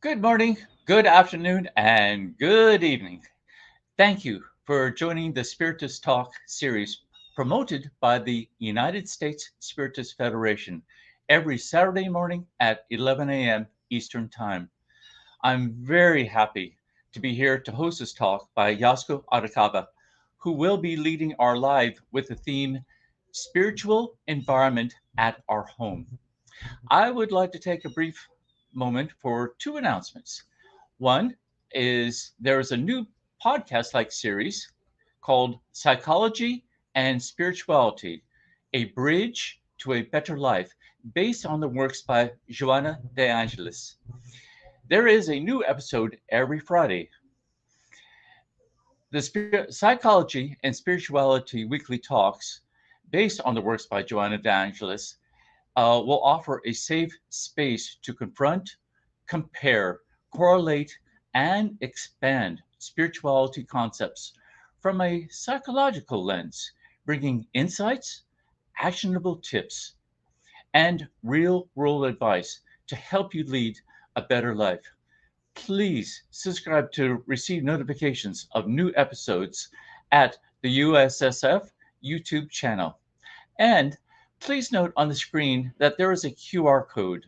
Good morning, good afternoon, and good evening. Thank you for joining the Spiritist Talk series promoted by the United States Spiritist Federation every Saturday morning at 11 a.m. Eastern Time. I'm very happy to be here to host this talk by Yasco Aracava, who will be leading our live with the theme Spiritual Environment at Our Home. I would like to take a brief moment for two announcements. One is there is a new podcast like series called Psychology and Spirituality, a bridge to a better life, based on the works by Joanna De Angelis. There is a new episode every Friday. The Psychology and Spirituality weekly talks, based on the works by Joanna De Angelis, will offer a safe space to confront, compare, correlate, and expand spirituality concepts from a psychological lens, bringing insights, actionable tips, and real world advice to help you lead a better life. Please subscribe to receive notifications of new episodes at the USSF YouTube channel. And please note on the screen that there is a QR code.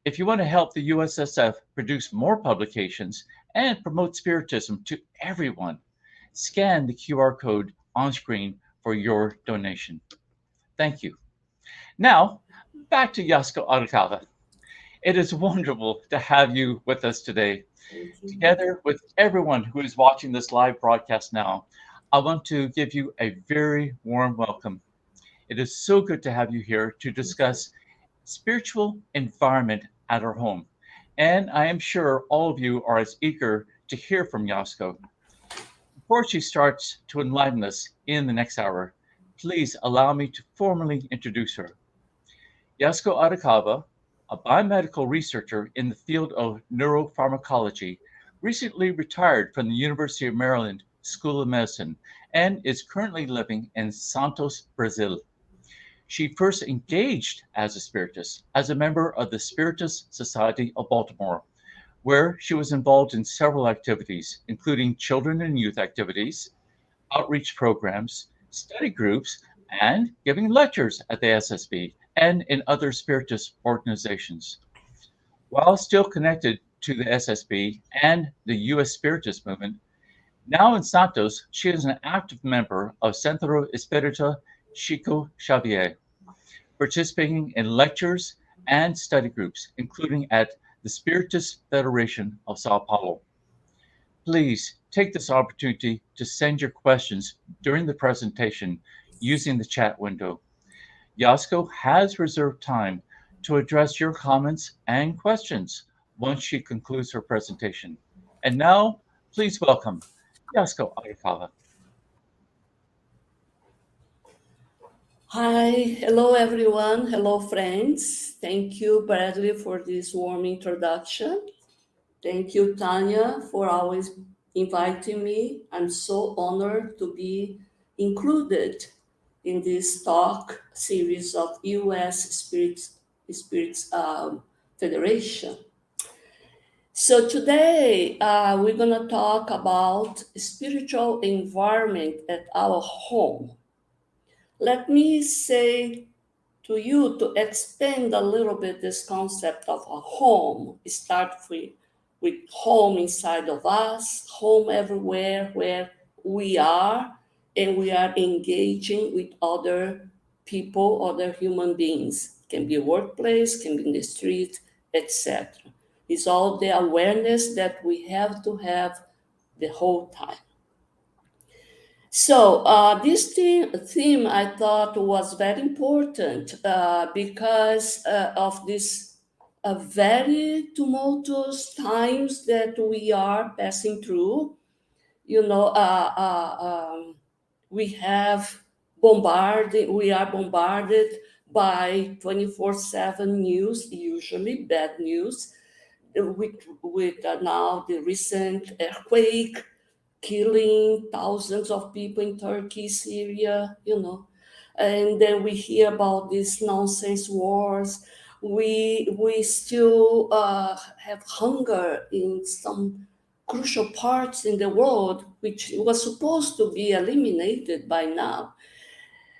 If you want to help the USSF produce more publications and promote Spiritism to everyone, scan the QR code on screen for your donation. Thank you. Now, back to Yasco Aracava. It is wonderful to have you with us today. Thank you. Together with everyone who is watching this live broadcast now, I want to give you a very warm welcome. It is so good to have you here to discuss spiritual environment at our home. And I am sure all of you are as eager to hear from Yasko. Before she starts to enlighten us in the next hour, please allow me to formally introduce her. Yasco Aracava, a biomedical researcher in the field of neuropharmacology, recently retired from the University of Maryland School of Medicine and is currently living in Santos, Brazil. She first engaged as a Spiritist as a member of the Spiritist Society of Baltimore, where she was involved in several activities, including children and youth activities, outreach programs, study groups, and giving lectures at the SSB and in other Spiritist organizations. While still connected to the SSB and the US Spiritist movement, now in Santos, she is an active member of Centro Espírita Chico Xavier, participating in lectures and study groups, including at the Spiritist Federation of Sao Paulo. Please take this opportunity to send your questions during the presentation using the chat window. Yasko has reserved time to address your comments and questions once she concludes her presentation. And now, please welcome Yasko Arikawa. Hi, hello everyone, hello friends. Thank you, Bradley, for this warm introduction. Thank you, Tanya, for always inviting me. I'm so honored to be included in this talk series of US Spirits Federation. So today we're gonna talk about spiritual environment at our home. Let me say to you to expand a little bit this concept of a home. Start with home inside of us, home everywhere where we are, and we are engaging with other people, other human beings. Can be a workplace, can be in the street, etc. It's all the awareness that we have to have the whole time. So this theme I thought was very important because of this very tumultuous times that we are passing through. You know, we have we are bombarded by 24/7 news, usually bad news, with now the recent earthquake killing thousands of people in Turkey, Syria, you know. And then we hear about these nonsense wars. We still have hunger in some crucial parts in the world, which was supposed to be eliminated by now.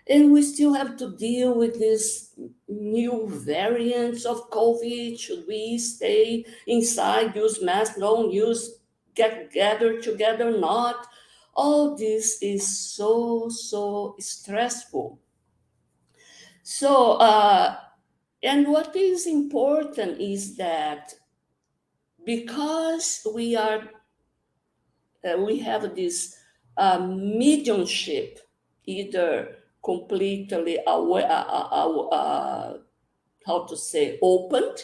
And we still have to deal with these new variants of COVID. Should we stay inside, use masks, don't use, get gathered together, not? All this is so stressful. So, and what is important is that because we have this mediumship, either completely aware, how to say, opened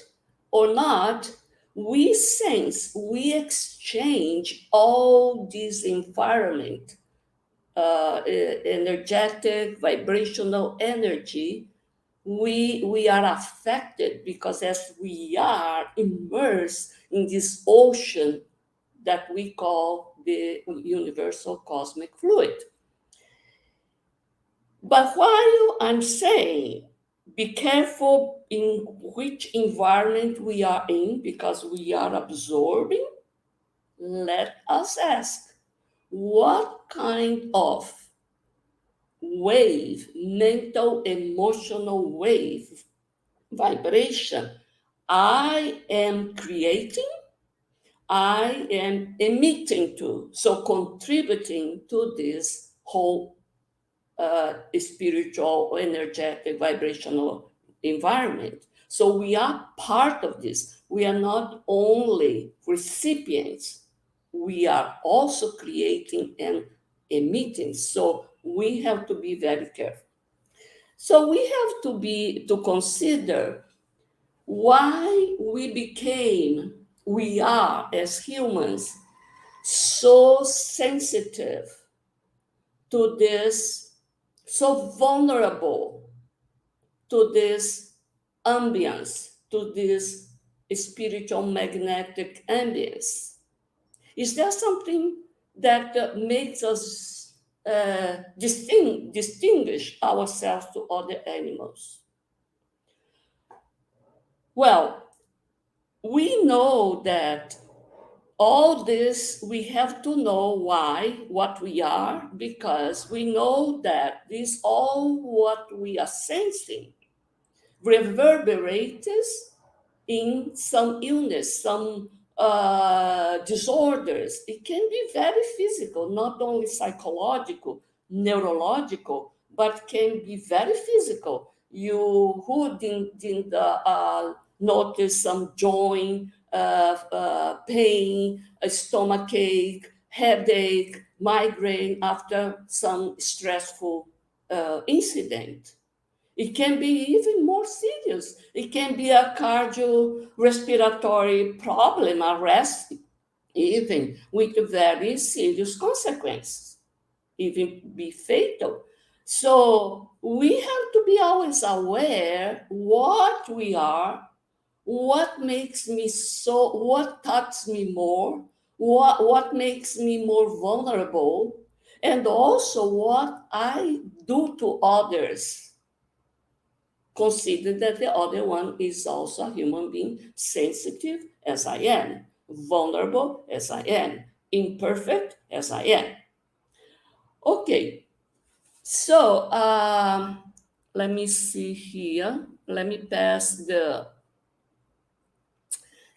or not, we sense, we exchange all this environment, energetic, vibrational energy. We are affected because as we are immersed in this ocean that we call the universal cosmic fluid. But while I'm saying be careful in which environment we are in because we are absorbing, let us ask, what kind of wave, mental, emotional wave, vibration I am creating, I am emitting to, so contributing to this whole spiritual, energetic, vibrational environment. So we are part of this. We are not only recipients, we are also creating and emitting. So we have to be very careful. So we have to consider why we are as humans so sensitive to this, so vulnerable to this ambience, to this spiritual magnetic ambience. Is there something that makes us distinguish ourselves to other animals? Well, we know that all this, we have to know why, what we are, because we know that this all what we are sensing reverberates in some illness, some disorders. It can be very physical, not only psychological, neurological, but can be very physical. You who didn't notice some joint pain, a stomach ache, headache, migraine after some stressful incident. It can be even more serious. It can be a cardiorespiratory problem, arrest, even with very serious consequences, even be fatal. So we have to be always aware what we are, what makes me so, what touches me more, what makes me more vulnerable, and also what I do to others. Consider that the other one is also a human being, sensitive as I am, vulnerable as I am, imperfect as I am. Okay, so let me see here. Let me pass the.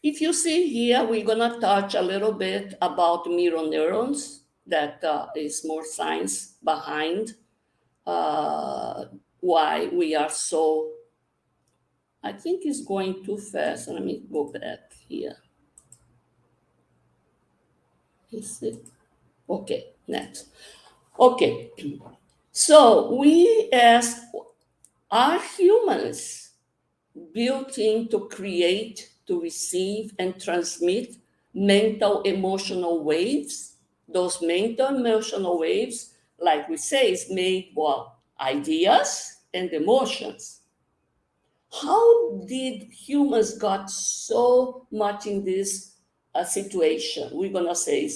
If you see here, we're gonna touch a little bit about mirror neurons. That is more science behind why we are so. I think it's going too fast. Let me go back here. Is it? Okay, next. Okay, so we ask, are humans built in to create, to receive, and transmit mental emotional waves? Those mental emotional waves, like we say, is made of ideas and emotions. How did humans got so much in this situation? We're gonna say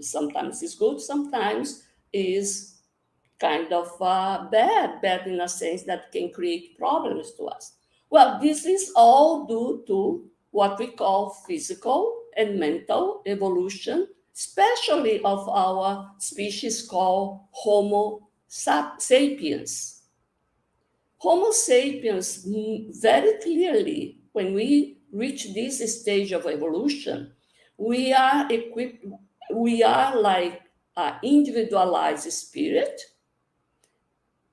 sometimes it's good, sometimes is kind of bad in a sense that can create problems to us. Well, this is all due to what we call physical and mental evolution, especially of our species called Homo sapiens. Homo sapiens, very clearly, when we reach this stage of evolution, we are equipped, we are like an individualized spirit,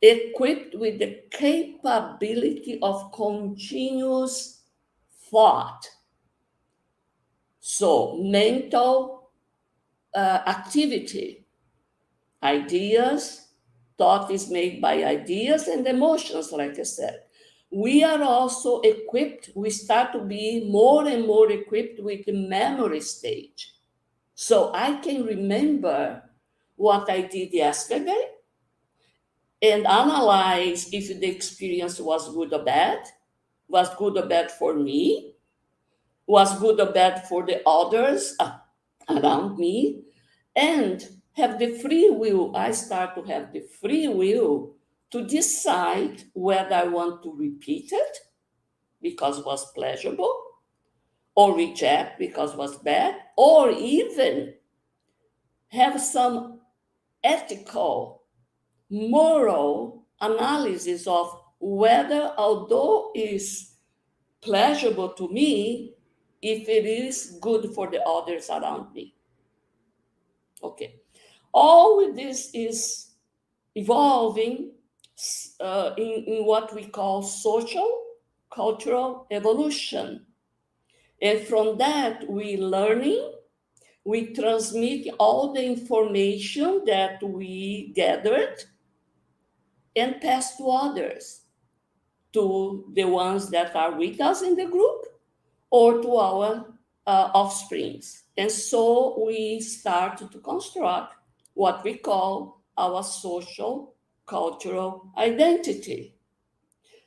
equipped with the capability of continuous thought. So, mental activity, ideas, thought is made by ideas and emotions, like I said. We are also equipped, we start to be more and more equipped with the memory stage. So I can remember what I did yesterday and analyze if the experience was good or bad, was good or bad for me, was good or bad for the others around me, and have the free will. I start to have the free will to decide whether I want to repeat it because it was pleasurable, or reject because it was bad, or even have some ethical, moral analysis of whether, although is pleasurable to me, if it is good for the others around me. Okay. All of this is evolving in what we call social cultural evolution. And from that, we learning, we transmit all the information that we gathered and pass to others, to the ones that are with us in the group or to our offsprings. And so we start to construct what we call our social cultural identity.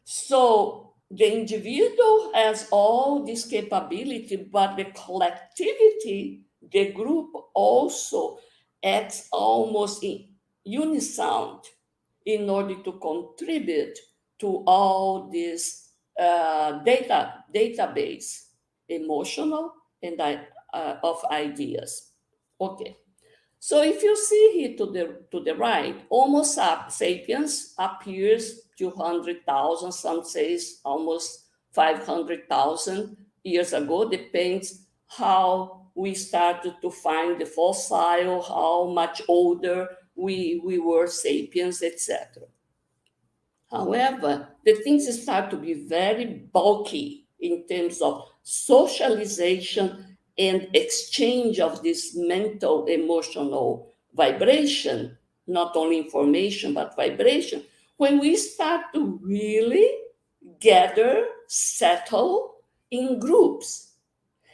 So the individual has all this capability, but the collectivity, the group also acts almost in unison in order to contribute to all this database, emotional and of ideas. Okay. So if you see here to the right, Homo sapiens appears 200,000, some says almost 500,000 years ago, depends how we started to find the fossil, how much older we were sapiens, etc. However, the things start to be very bulky in terms of socialization and exchange of this mental, emotional vibration, not only information, but vibration. When we start to really gather, settle in groups.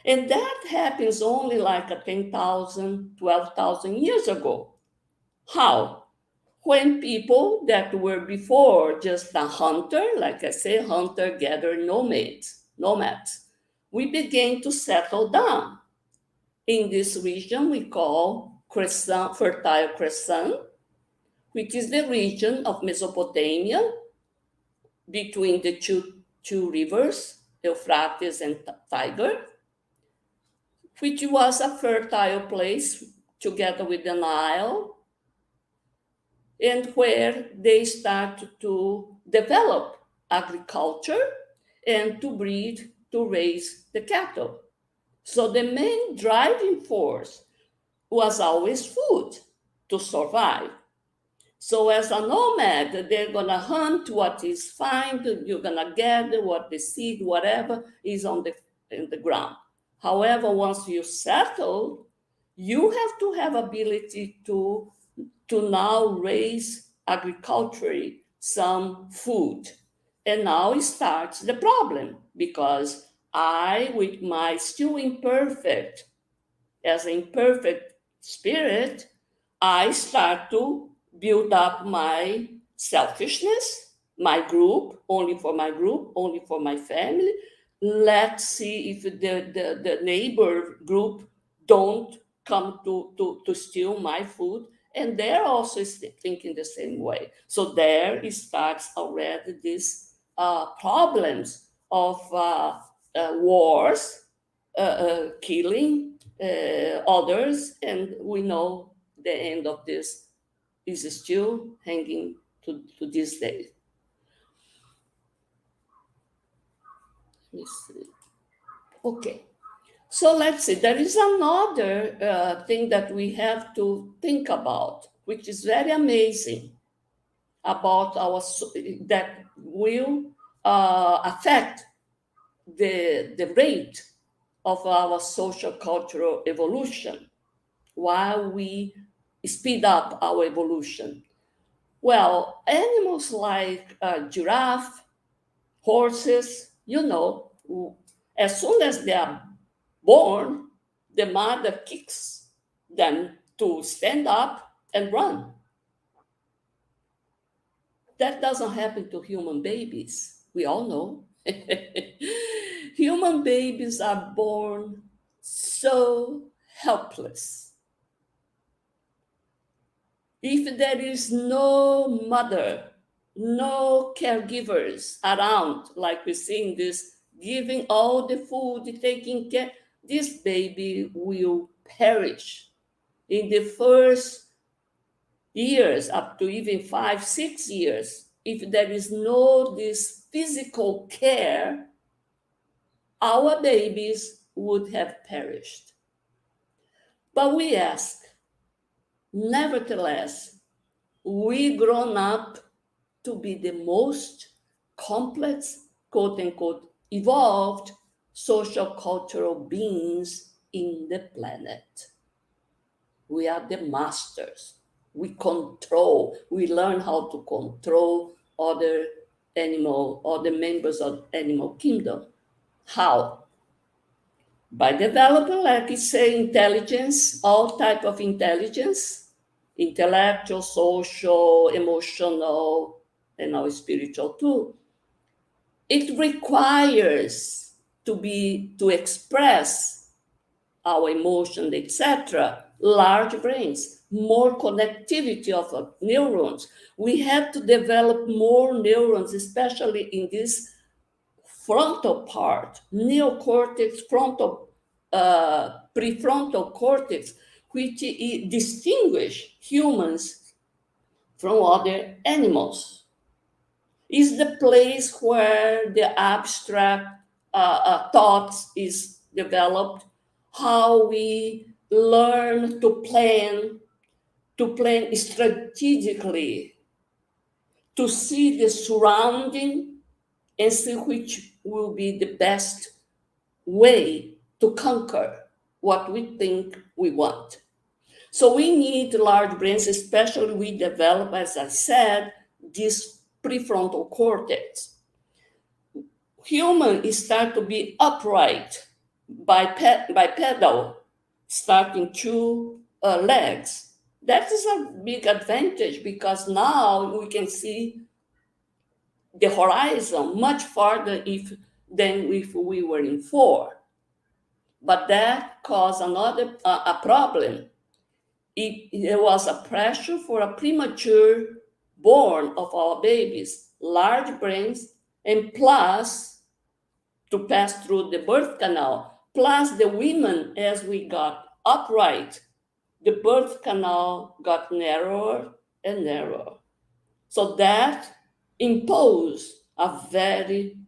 And that happens only like 10,000, 12,000 years ago. How? When people that were before just a hunter, like I say, hunter-gatherer nomads, we began to settle down in this region we call Fertile Crescent, which is the region of Mesopotamia between the two rivers, Euphrates and Tiber, which was a fertile place together with the Nile, and where they start to develop agriculture and to breed, to raise the cattle. So the main driving force was always food to survive. So as a nomad, they're gonna hunt what is found, you're gonna gather what the seed, whatever is in the ground. However, once you settle, you have to have ability to now raise agriculturally some food. And now it starts the problem, because I, with my still imperfect, as an imperfect spirit, I start to build up my selfishness, my group, only for my group, only for my family. Let's see if the neighbor group don't come to steal my food. And they're also thinking the same way. So there it starts already these problems of wars, killing others, and we know the end of this is still hanging to this day. Let me see. Okay, so let's see. There is another thing that we have to think about, which is very amazing about that will affect the rate of our social cultural evolution while we speed up our evolution. Well, animals like giraffe, horses, as soon as they are born, the mother kicks them to stand up and run. That doesn't happen to human babies. We all know. Human babies are born so helpless. If there is no mother, no caregivers around, like we see in this, giving all the food, taking care, this baby will perish in the first years, up to even 5, 6 years. If there is no this physical care, our babies would have perished. But we ask, nevertheless, we grown up to be the most complex, quote unquote, evolved social cultural beings in the planet. We are the masters. We learn how to control other members of animal kingdom. How? By developing, like we say, intelligence, all type of intelligence, intellectual, social, emotional, and now spiritual too. It requires to express our emotions, etc., large brains, more connectivity of neurons. We have to develop more neurons, especially in this frontal part, neocortex, prefrontal cortex, which distinguish humans from other animals. Is the place where the abstract thoughts is developed, how we learn to plan strategically, to see the surrounding and see which will be the best way to conquer what we think we want. So we need large brains, especially we develop, as I said, this prefrontal cortex. Humans start to be upright by pedal, starting 2 legs. That is a big advantage because now we can see the horizon much farther than if we were in 4. But that caused a problem. There was a pressure for a premature born of our babies, large brains, and plus to pass through the birth canal, plus the women, as we got upright, the birth canal got narrower and narrower. So that imposed a very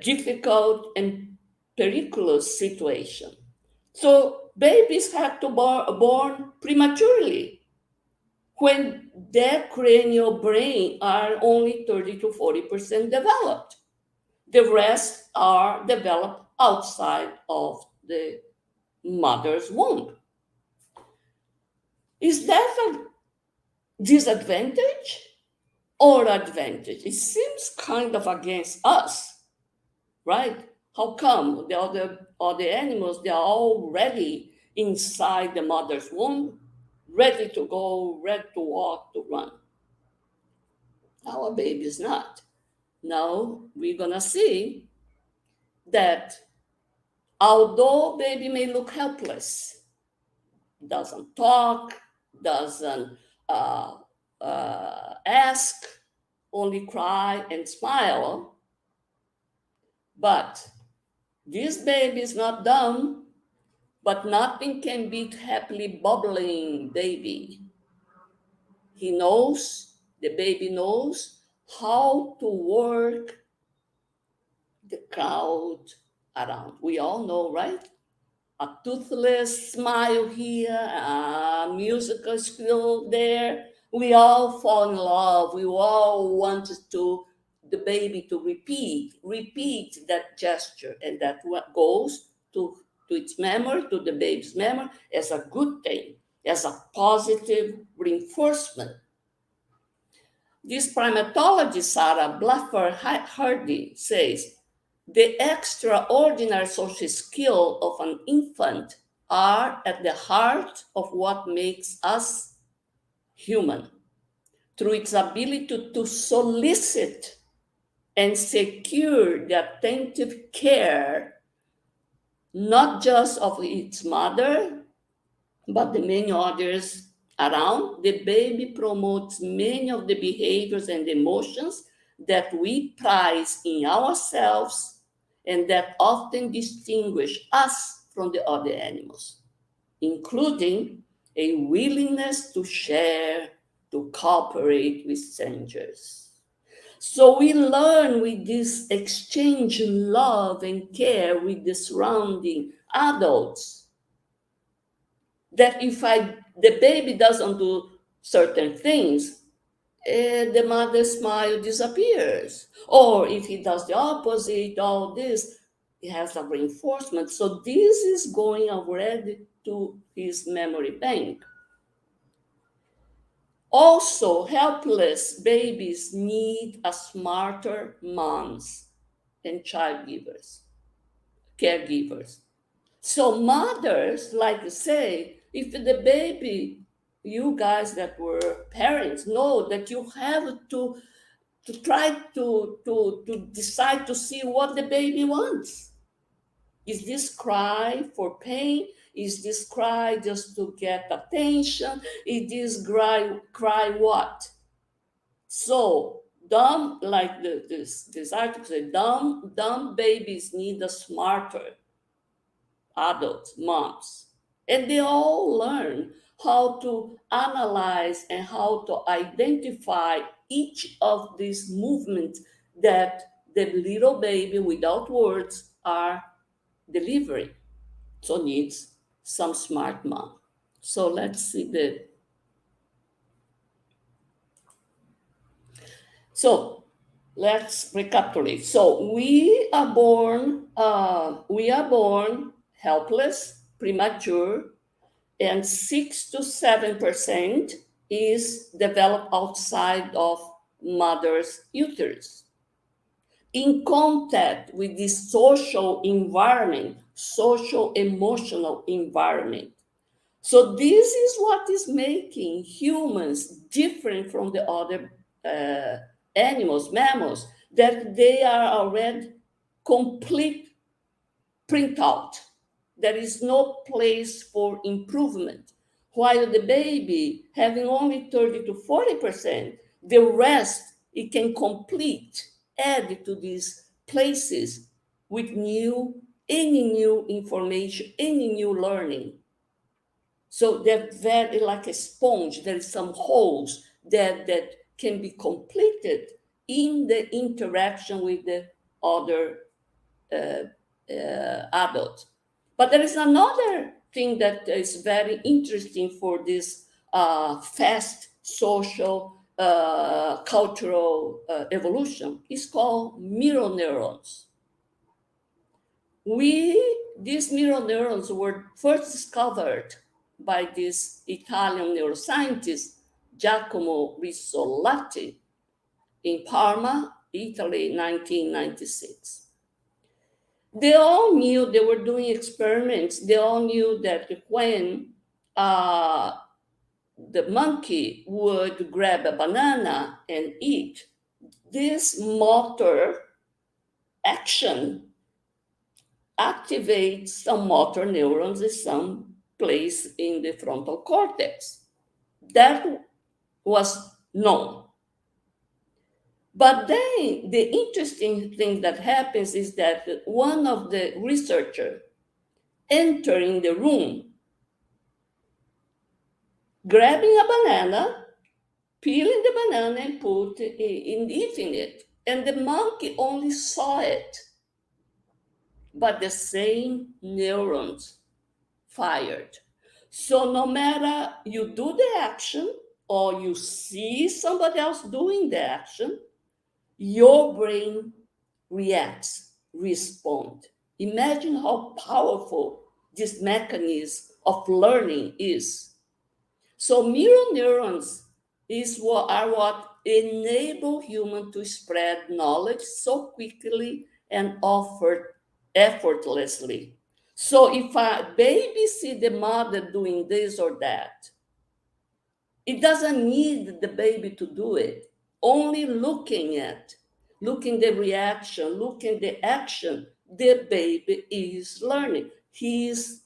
difficult and perilous situation. So babies had to born prematurely when their cranial brain are only 30 to 40% developed. The rest are developed outside of the mother's womb. Is that a disadvantage or advantage? It seems kind of against us, right? How come the other animals, they are already inside the mother's womb, ready to go, ready to walk, to run? Our baby is not. Now we're gonna see that although baby may look helpless, doesn't talk, doesn't ask, only cry and smile, But this baby is not dumb, but nothing can beat happily bubbling baby. He knows, the baby knows how to work the crowd around. We all know, right? A toothless smile here, a musical skill there. We all fall in love. We all want the baby to repeat that gesture, and that what goes to its memory, to the baby's memory, as a good thing, as a positive reinforcement. This primatologist, Sarah Bluffer Hardy, says the extraordinary social skill of an infant are at the heart of what makes us human, through its ability to solicit and secure the attentive care, not just of its mother, but the many others around. The baby promotes many of the behaviors and emotions that we prize in ourselves and that often distinguish us from the other animals, including a willingness to share, to cooperate with strangers. So we learn with this exchange love and care with the surrounding adults that if the baby doesn't do certain things, the mother's smile disappears. Or if he does the opposite, all this, it has a reinforcement. So this is going already to his memory bank. Also, helpless babies need a smarter moms and caregivers. So mothers, like you say, if the baby, you guys that were parents know that you have to try to decide to see what the baby wants. Is this cry for pain? Is this cry just to get attention? Is this cry what? So dumb, like this article said, dumb babies need a smarter adults, moms, and they all learn how to analyze and how to identify each of these movements that the little baby without words are delivering. So needs some smart mom. So let's see the. So let's recapitulate. So we are born helpless, premature, and 6 to 7% is developed outside of mother's uterus. In contact with the social environment, social emotional environment. So this is what is making humans different from the other animals, mammals, that they are already complete printout. There is no place for improvement. While the baby having only 30 to 40%, the rest it can complete, add to these places with any new information, any new learning. So they're very like a sponge. There is some holes that can be completed in the interaction with the other adults. But there is another thing that is very interesting for this fast social cultural evolution. It's called mirror neurons. These mirror neurons were first discovered by this Italian neuroscientist Giacomo Risolati in Parma, Italy, 1996. They all knew, they were doing experiments, they all knew that when the monkey would grab a banana and eat, this motor action activates some motor neurons in some place in the frontal cortex. That was known. But then the interesting thing that happens is that one of the researchers entering the room, grabbing a banana, peeling the banana and eating it. And the monkey only saw it, but the same neurons fired. So no matter you do the action or you see somebody else doing the action, your brain reacts, respond. Imagine how powerful this mechanism of learning is. So mirror neurons are what enable humans to spread knowledge so quickly and effortlessly. So if a baby see the mother doing this or that, it doesn't need the baby to do it. Only looking the reaction, looking the action, the baby is learning. His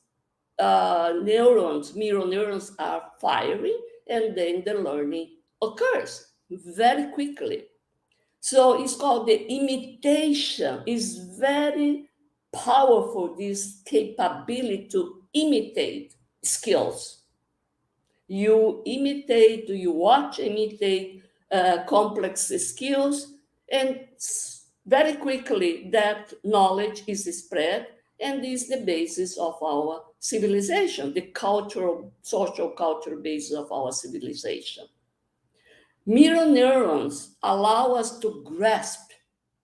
mirror neurons are firing, and then the learning occurs very quickly. So it's called the imitation. It's very powerful, this capability to imitate skills. You imitate complex skills, and very quickly that knowledge is spread, and is the basis of our civilization, the social cultural basis of our civilization. Mirror neurons allow us to grasp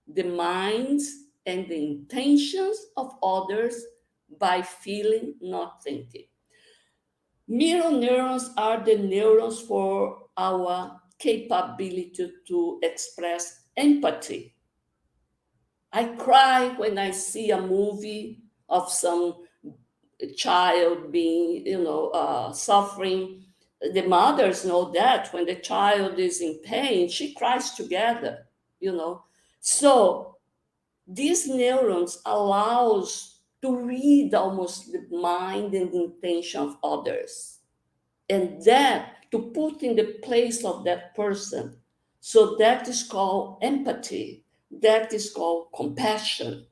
the minds and the intentions of others by feeling, not thinking. Mirror neurons are the neurons for our capability to express empathy. I cry when I see a movie of some child being, suffering. The mothers know that when the child is in pain, she cries together, So these neurons allows to read almost the mind and intention of others, and that to put in the place of that person. So that is called empathy. That is called compassion.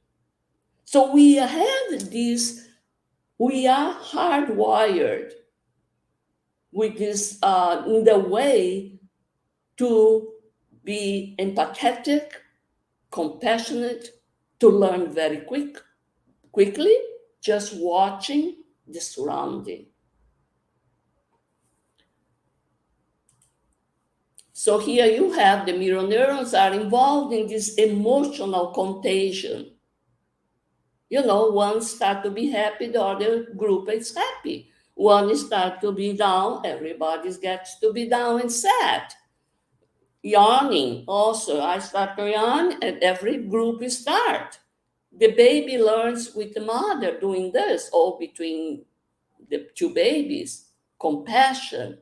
So we have this, we are hardwired with this in the way to be empathetic, compassionate, to learn very quickly, just watching the surrounding. So here you have the mirror neurons are involved in this emotional contagion. One start to be happy, the other group is happy. One start to be down, everybody gets to be down and sad. Yawning also, I start to yawn and every group start. The baby learns with the mother doing this, or between the two babies, compassion.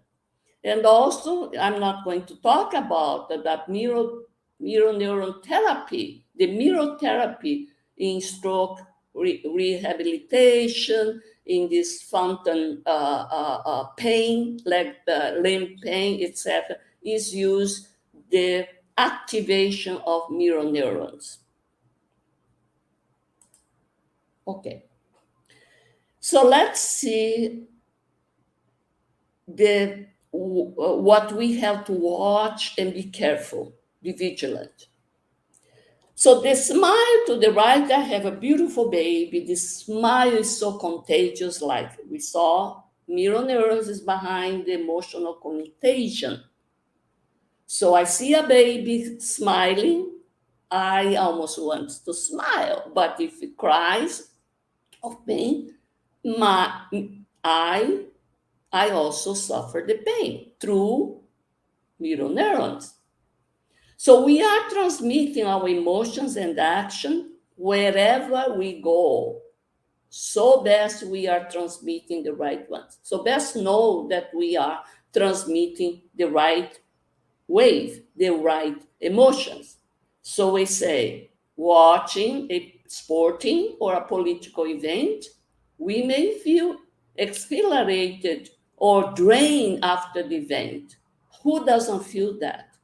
And also, I'm not going to talk about that mirror neuron therapy, the mirror therapy in stroke rehabilitation, in this fountain pain, like limb pain, etc., is used the activation of mirror neurons. Okay. So let's see what we have to watch and be careful, be vigilant. So the smile to the right, I have a beautiful baby. The smile is so contagious, like we saw. Mirror neurons is behind the emotional contagion. So I see a baby smiling, I almost want to smile. But if it cries of pain, I also suffer the pain through mirror neurons. So we are transmitting our emotions and action wherever we go. So best we are transmitting the right ones. So best know that we are transmitting the right wave, the right emotions. So we say, watching a sporting or a political event, we may feel exhilarated or drained after the event. Who doesn't feel that?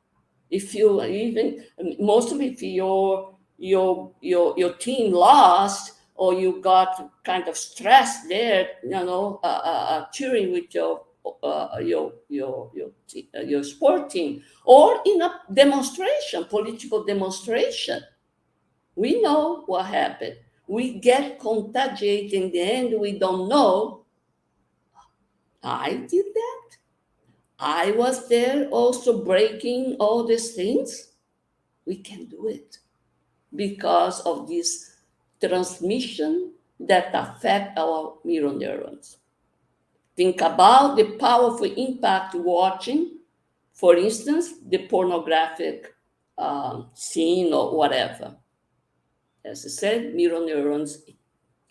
If you even, mostly if your team lost, or you got kind of stressed there, cheering with your sport team, or in a demonstration, political demonstration, we know what happened. We get contagiated. In the end, we don't know. I did that. I was there also breaking all these things. We can do it because of this transmission that affect our mirror neurons. Think about the powerful impact watching, for instance, the pornographic scene or whatever. As I said, mirror neurons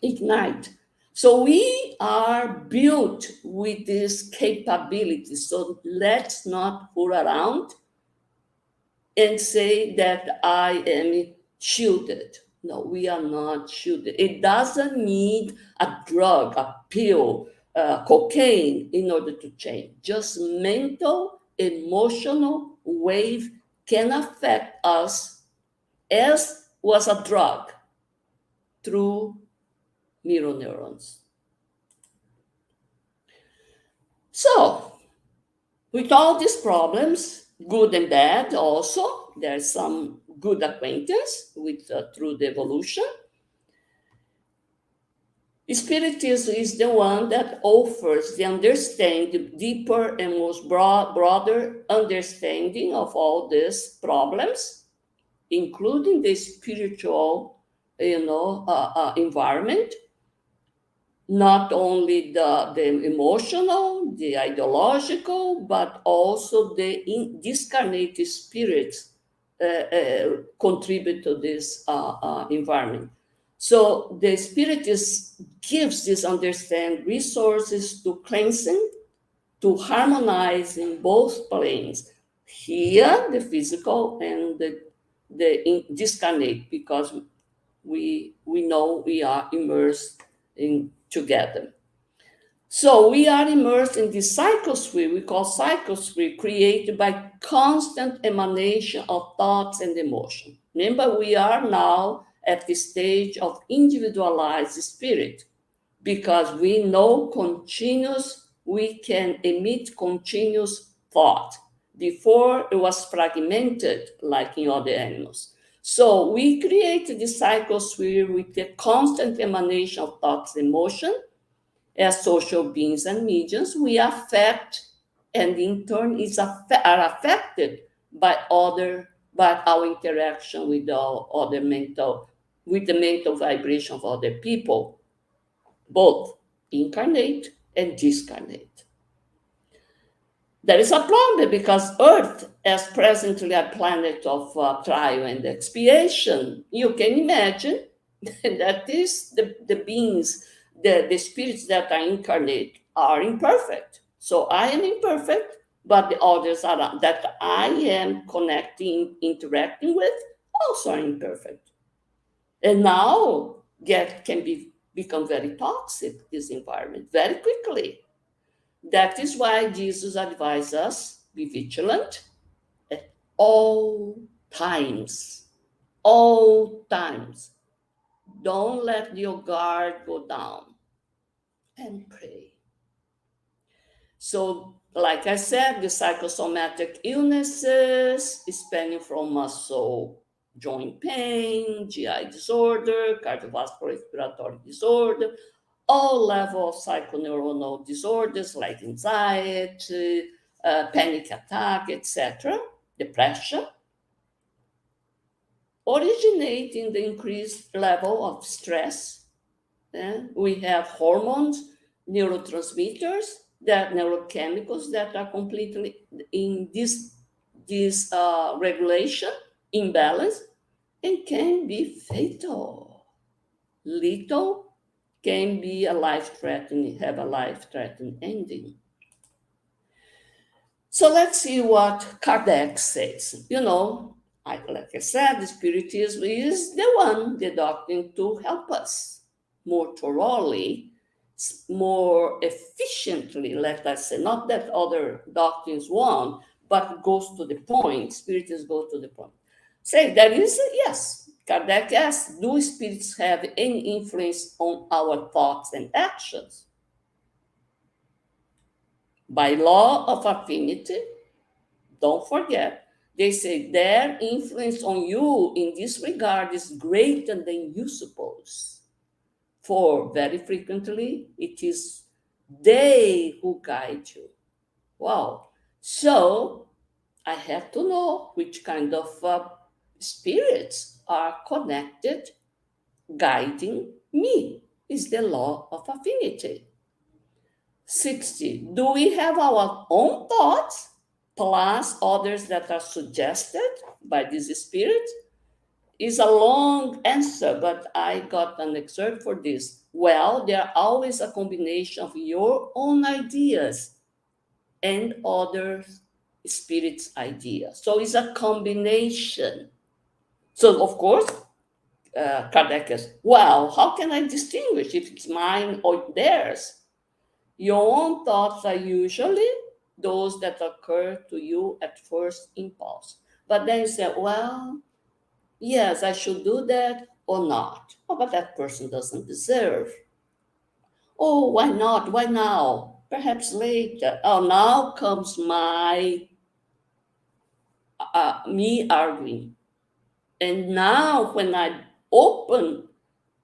ignite. So we are built with this capability. So let's not fool around and say that I am shielded. No, we are not shielded. It doesn't need a drug, a pill, cocaine in order to change. Just mental, emotional wave can affect us as was a drug through mirror neurons. So, with all these problems, good and bad also, there's some good acquaintance with through the evolution. Spiritism is the one that offers the understanding, deeper and most broader understanding of all these problems, including the spiritual, environment, not only the emotional, the ideological, but also the discarnated spirits contribute to this environment. So the Spiritist gives this understand resources to cleansing, to harmonize in both planes. Here, the physical and the discarnate, because we know we are immersed in together. So we are immersed in this psychosphere, we call psychosphere, created by constant emanation of thoughts and emotion. Remember, we are now at the stage of individualized spirit, because we know we can emit continuous thought. Before, it was fragmented like in other animals. So we create the psychosphere with the constant emanation of thoughts and emotion. As social beings and mediums, we affect, and in turn are affected by our interaction with with the mental vibration of other people, both incarnate and discarnate. There is a problem because Earth, as presently a planet of trial and expiation, you can imagine that the beings, the spirits that are incarnate are imperfect. So I am imperfect, but the others that I am connecting, interacting with, also are imperfect. And now can become very toxic, this environment, very quickly. That is why Jesus advised us, be vigilant at all times. All times. Don't let your guard go down, and pray. So, like I said, the psychosomatic illnesses spanning from muscle joint pain, GI disorder, cardiovascular respiratory disorder, all levels of psychoneuronal disorders like anxiety, panic attack, etc., depression, originate in the increased level of stress. We have hormones, neurotransmitters, neurochemicals that are completely in this regulation, imbalance, and can be fatal. Little can be have a life-threatening ending. So let's see what Kardec says. Like I said, the Spiritism is the doctrine to help us more thoroughly, more efficiently, let us say, not that other doctrines won't, but goes to the point. Spiritists go to the point. Say there is, yes, Kardec asks, do spirits have any influence on our thoughts and actions? By law of affinity, don't forget, they say their influence on you in this regard is greater than you suppose. For very frequently, it is they who guide you. Wow. So I have to know which kind of spirits are connected, guiding me. Is the law of affinity. 60. Do we have our own thoughts plus others that are suggested by this spirit? Is a long answer, but I got an excerpt for this. Well, there are always a combination of your own ideas and other spirits' ideas. So it's a combination. So, of course, Kardec is, well, how can I distinguish if it's mine or theirs? Your own thoughts are usually those that occur to you at first impulse. But then you say, well, yes, I should do that or not. Oh, but that person doesn't deserve. Oh, why not? Why now? Perhaps later. Oh, now comes my me arguing. And now when I open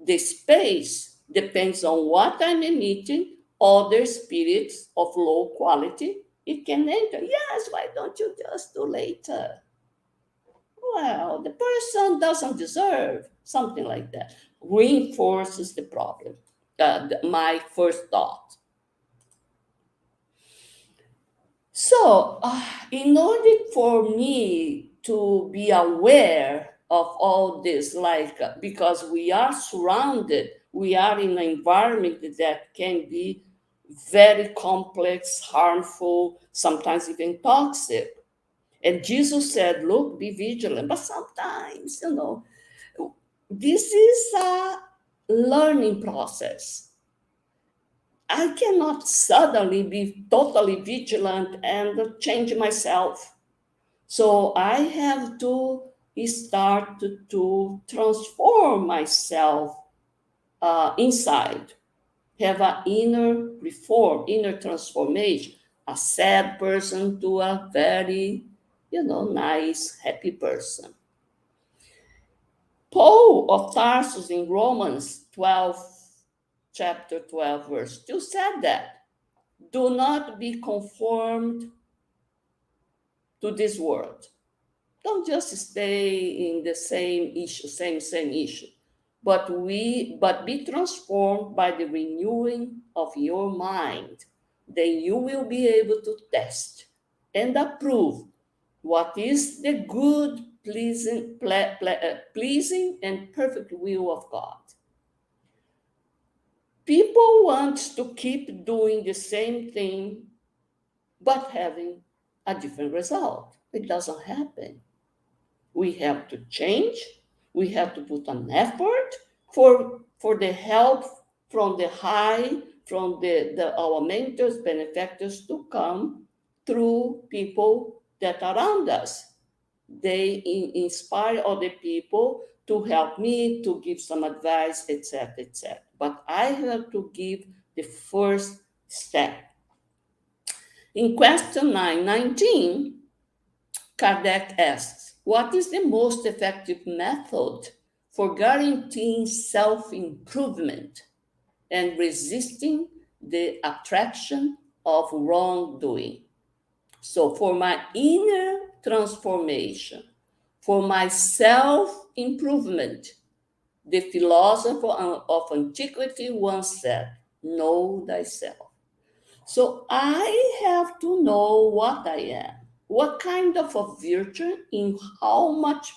the space, depends on what I'm emitting, other spirits of low quality, it can enter. Yes, why don't you just do later? Well, the person doesn't deserve, something like that. Reinforces the problem, my first thought. So, in order for me to be aware of all this, like, because we are surrounded, we are in an environment that can be very complex, harmful, sometimes even toxic. And Jesus said, look, be vigilant. But sometimes, this is a learning process. I cannot suddenly be totally vigilant and change myself. So I have to start to transform myself inside, have an inner reform, inner transformation, a sad person to a very, nice, happy person. Paul of Tarsus in Romans 12, chapter 12, verse 2 said that, do not be conformed to this world. Don't just stay in the same issue, same issue. But be transformed by the renewing of your mind. Then you will be able to test and approve what is the good, pleasing and perfect will of God. People want to keep doing the same thing, but having a different result. It doesn't happen. We have to change. We have to put an effort for the help from the high, from our mentors, benefactors to come through people that are around us. They inspire other people to help me, to give some advice, etc., etc. But I have to give the first step. In question 919, Kardec asks, what is the most effective method for guaranteeing self-improvement and resisting the attraction of wrongdoing? So for my inner transformation, for my self-improvement, the philosopher of antiquity once said, know thyself. So I have to know what I am, what kind of a virtue, in how much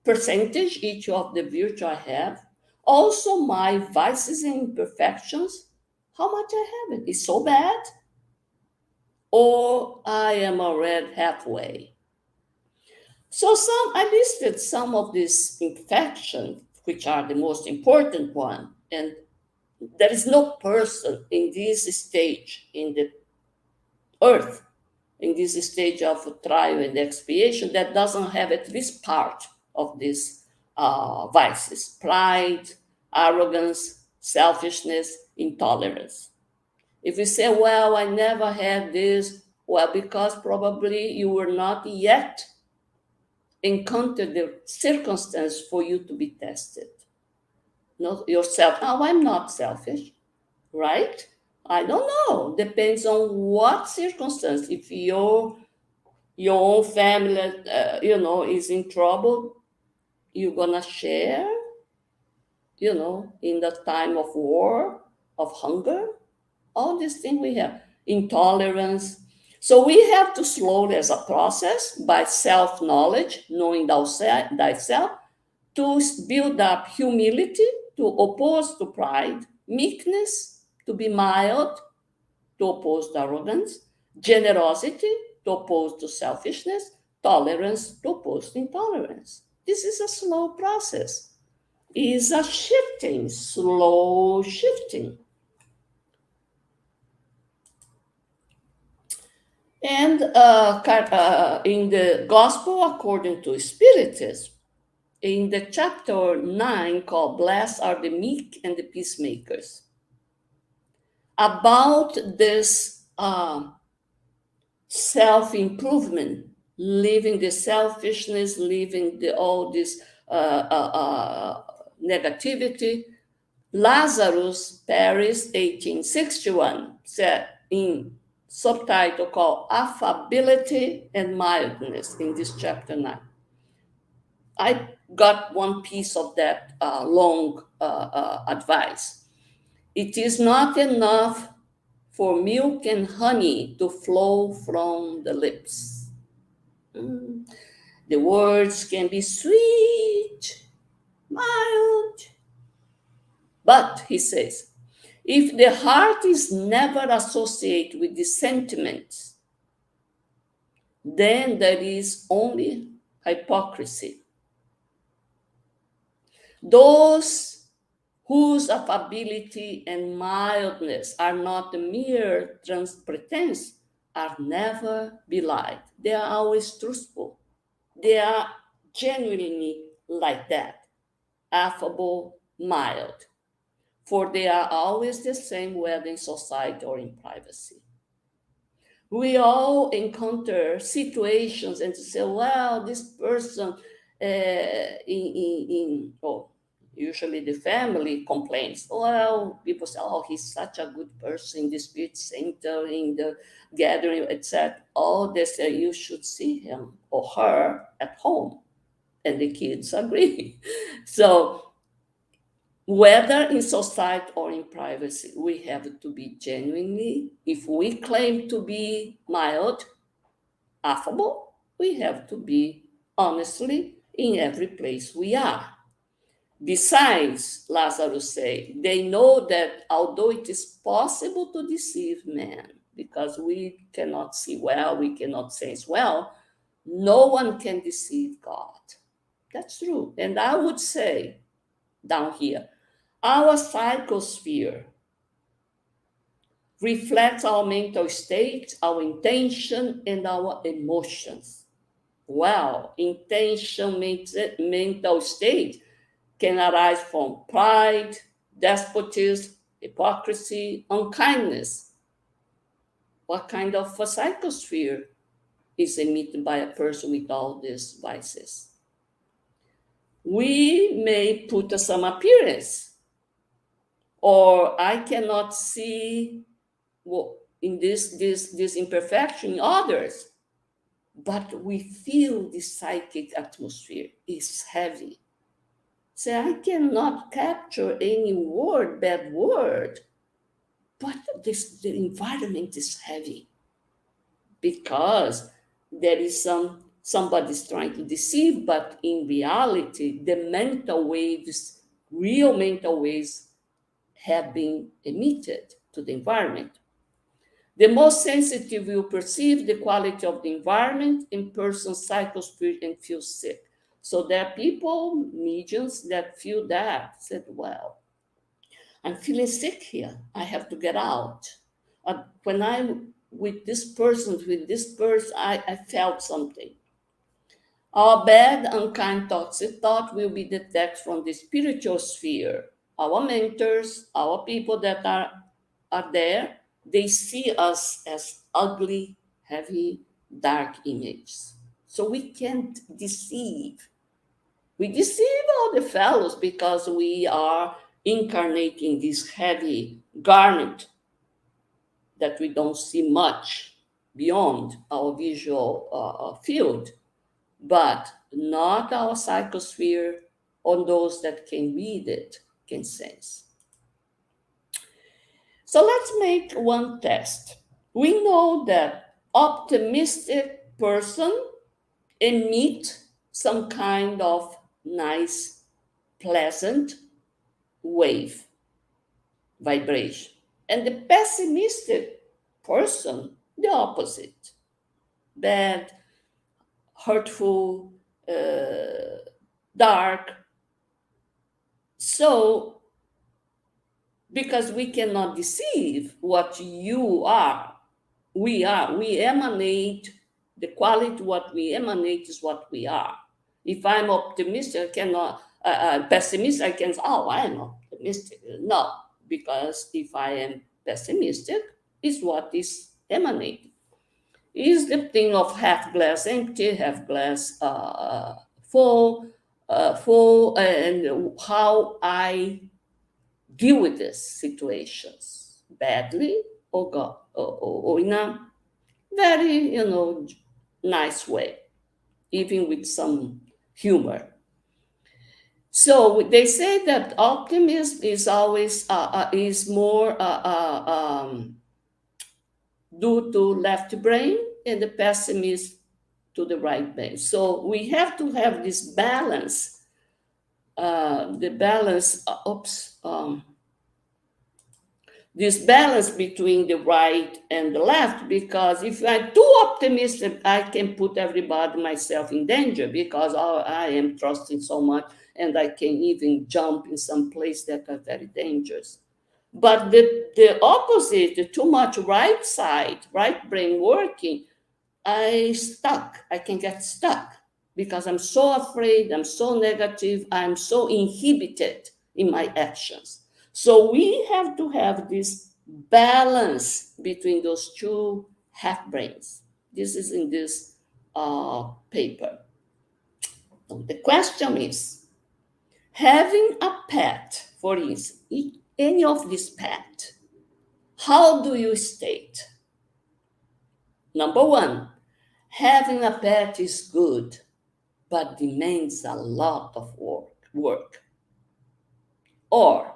percentage each of the virtue I have, also my vices and imperfections, how much I have it. Is so bad? Or I am already halfway. So I listed some of these imperfections, which are the most important one, and there is no person in this stage in the earth in this stage of trial and expiation that doesn't have at least part of these vices: pride, arrogance, selfishness, intolerance. If you say, well, I never had this, well, because probably you were not yet encountered the circumstance for you to be tested. Not yourself. Now, I'm not selfish, right? I don't know. Depends on what circumstance. If your own family, is in trouble, you're gonna share, in the time of war, of hunger, all these things we have, intolerance. So we have to slowly, as a process, by self-knowledge, knowing thyself, to build up humility, to oppose to pride, meekness, to be mild, to oppose to arrogance, generosity, to oppose to selfishness, tolerance, to oppose to intolerance. This is a slow process. It is a shifting, slow shifting. And in the Gospel according to Spiritism, in the chapter 9 called Blessed Are the Meek and the Peacemakers, about this self-improvement, leaving the selfishness, leaving all this negativity. Lazarus, Paris, 1861, said in subtitle called Affability and Mildness in this chapter 9. I got one piece of that long advice. It is not enough for milk and honey to flow from the lips. The words can be sweet, mild, but, he says, if the heart is never associated with the sentiments, then there is only hypocrisy. Those whose affability and mildness are not mere pretense are never belied. They are always truthful. They are genuinely like that, affable, mild, for they are always the same, whether in society or in privacy. We all encounter situations and say, well, this person usually the family complains. Well, people say, oh, he's such a good person in the spirit center, in the gathering, etc. Oh, they say you should see him or her at home. And the kids agree. So whether in society or in privacy, we have to be genuinely, if we claim to be mild, affable, we have to be honestly in every place we are. Besides, Lazarus said, they know that although it is possible to deceive man, because we cannot see well, we cannot sense well, no one can deceive God. That's true. And I would say down here, our psychosphere reflects our mental state, our intention, and our emotions. Well, intention, mental state can arise from pride, despotism, hypocrisy, unkindness. What kind of a psychosphere is emitted by a person with all these vices? We may put some appearance, or I cannot see in this imperfection in others, but we feel the psychic atmosphere is heavy. So I cannot capture any word, bad word, but the environment is heavy because there is somebody's trying to deceive, but in reality, the mental waves, real mental waves, have been emitted to the environment. The most sensitive will perceive the quality of the environment in person's psychosphere and feel sick. So there are people, mediums, that feel that, said, well, I'm feeling sick here. I have to get out. When I with this person, I felt something. Our bad, unkind, toxic thought will be detected from the spiritual sphere. Our mentors, our people that are there, they see us as ugly, heavy, dark images. So we can't deceive. We deceive all the fellows because we are incarnating this heavy garment that we don't see much beyond our visual field, but not our psychosphere on those that can read it, can sense. So let's make one test. We know that optimistic person emit some kind of nice, pleasant wave, vibration. And the pessimistic person, the opposite, bad, hurtful, dark. So, because we cannot deceive what you are, we emanate the quality, what we emanate is what we are. If I'm optimistic, I cannot, pessimistic, I can say, oh, I am optimistic. No, because if I am pessimistic, is what is emanating. Is the thing of half glass empty, half glass full, and how I deal with these situations, badly or in a very, nice way, even with some humor. So they say that optimism is always is more due to left brain, and the pessimist to the right brain. So we have to have this balance, this balance between the right and the left, because if I'm too optimistic, I can put everybody, myself in danger, because I am trusting so much and I can even jump in some place that are very dangerous. But the opposite, the too much right side, right brain working, I can get stuck because I'm so afraid, I'm so negative, I'm so inhibited in my actions. So we have to have this balance between those two half brains. This is in this paper. So the question is, having a pet, for instance, any of this pet, how do you state? Number one, having a pet is good, but demands a lot of work. Or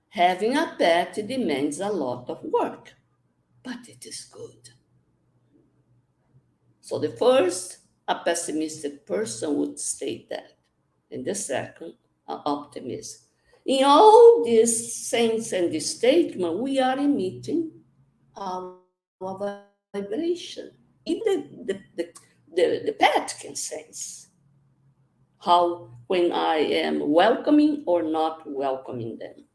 having a pet demands a lot of work, but it is good. So the first, a pessimistic person would state that. And the second, an optimist. In all these sense and this statement, we are emitting our vibration. Even the pet can sense how, when I am welcoming or not welcoming them.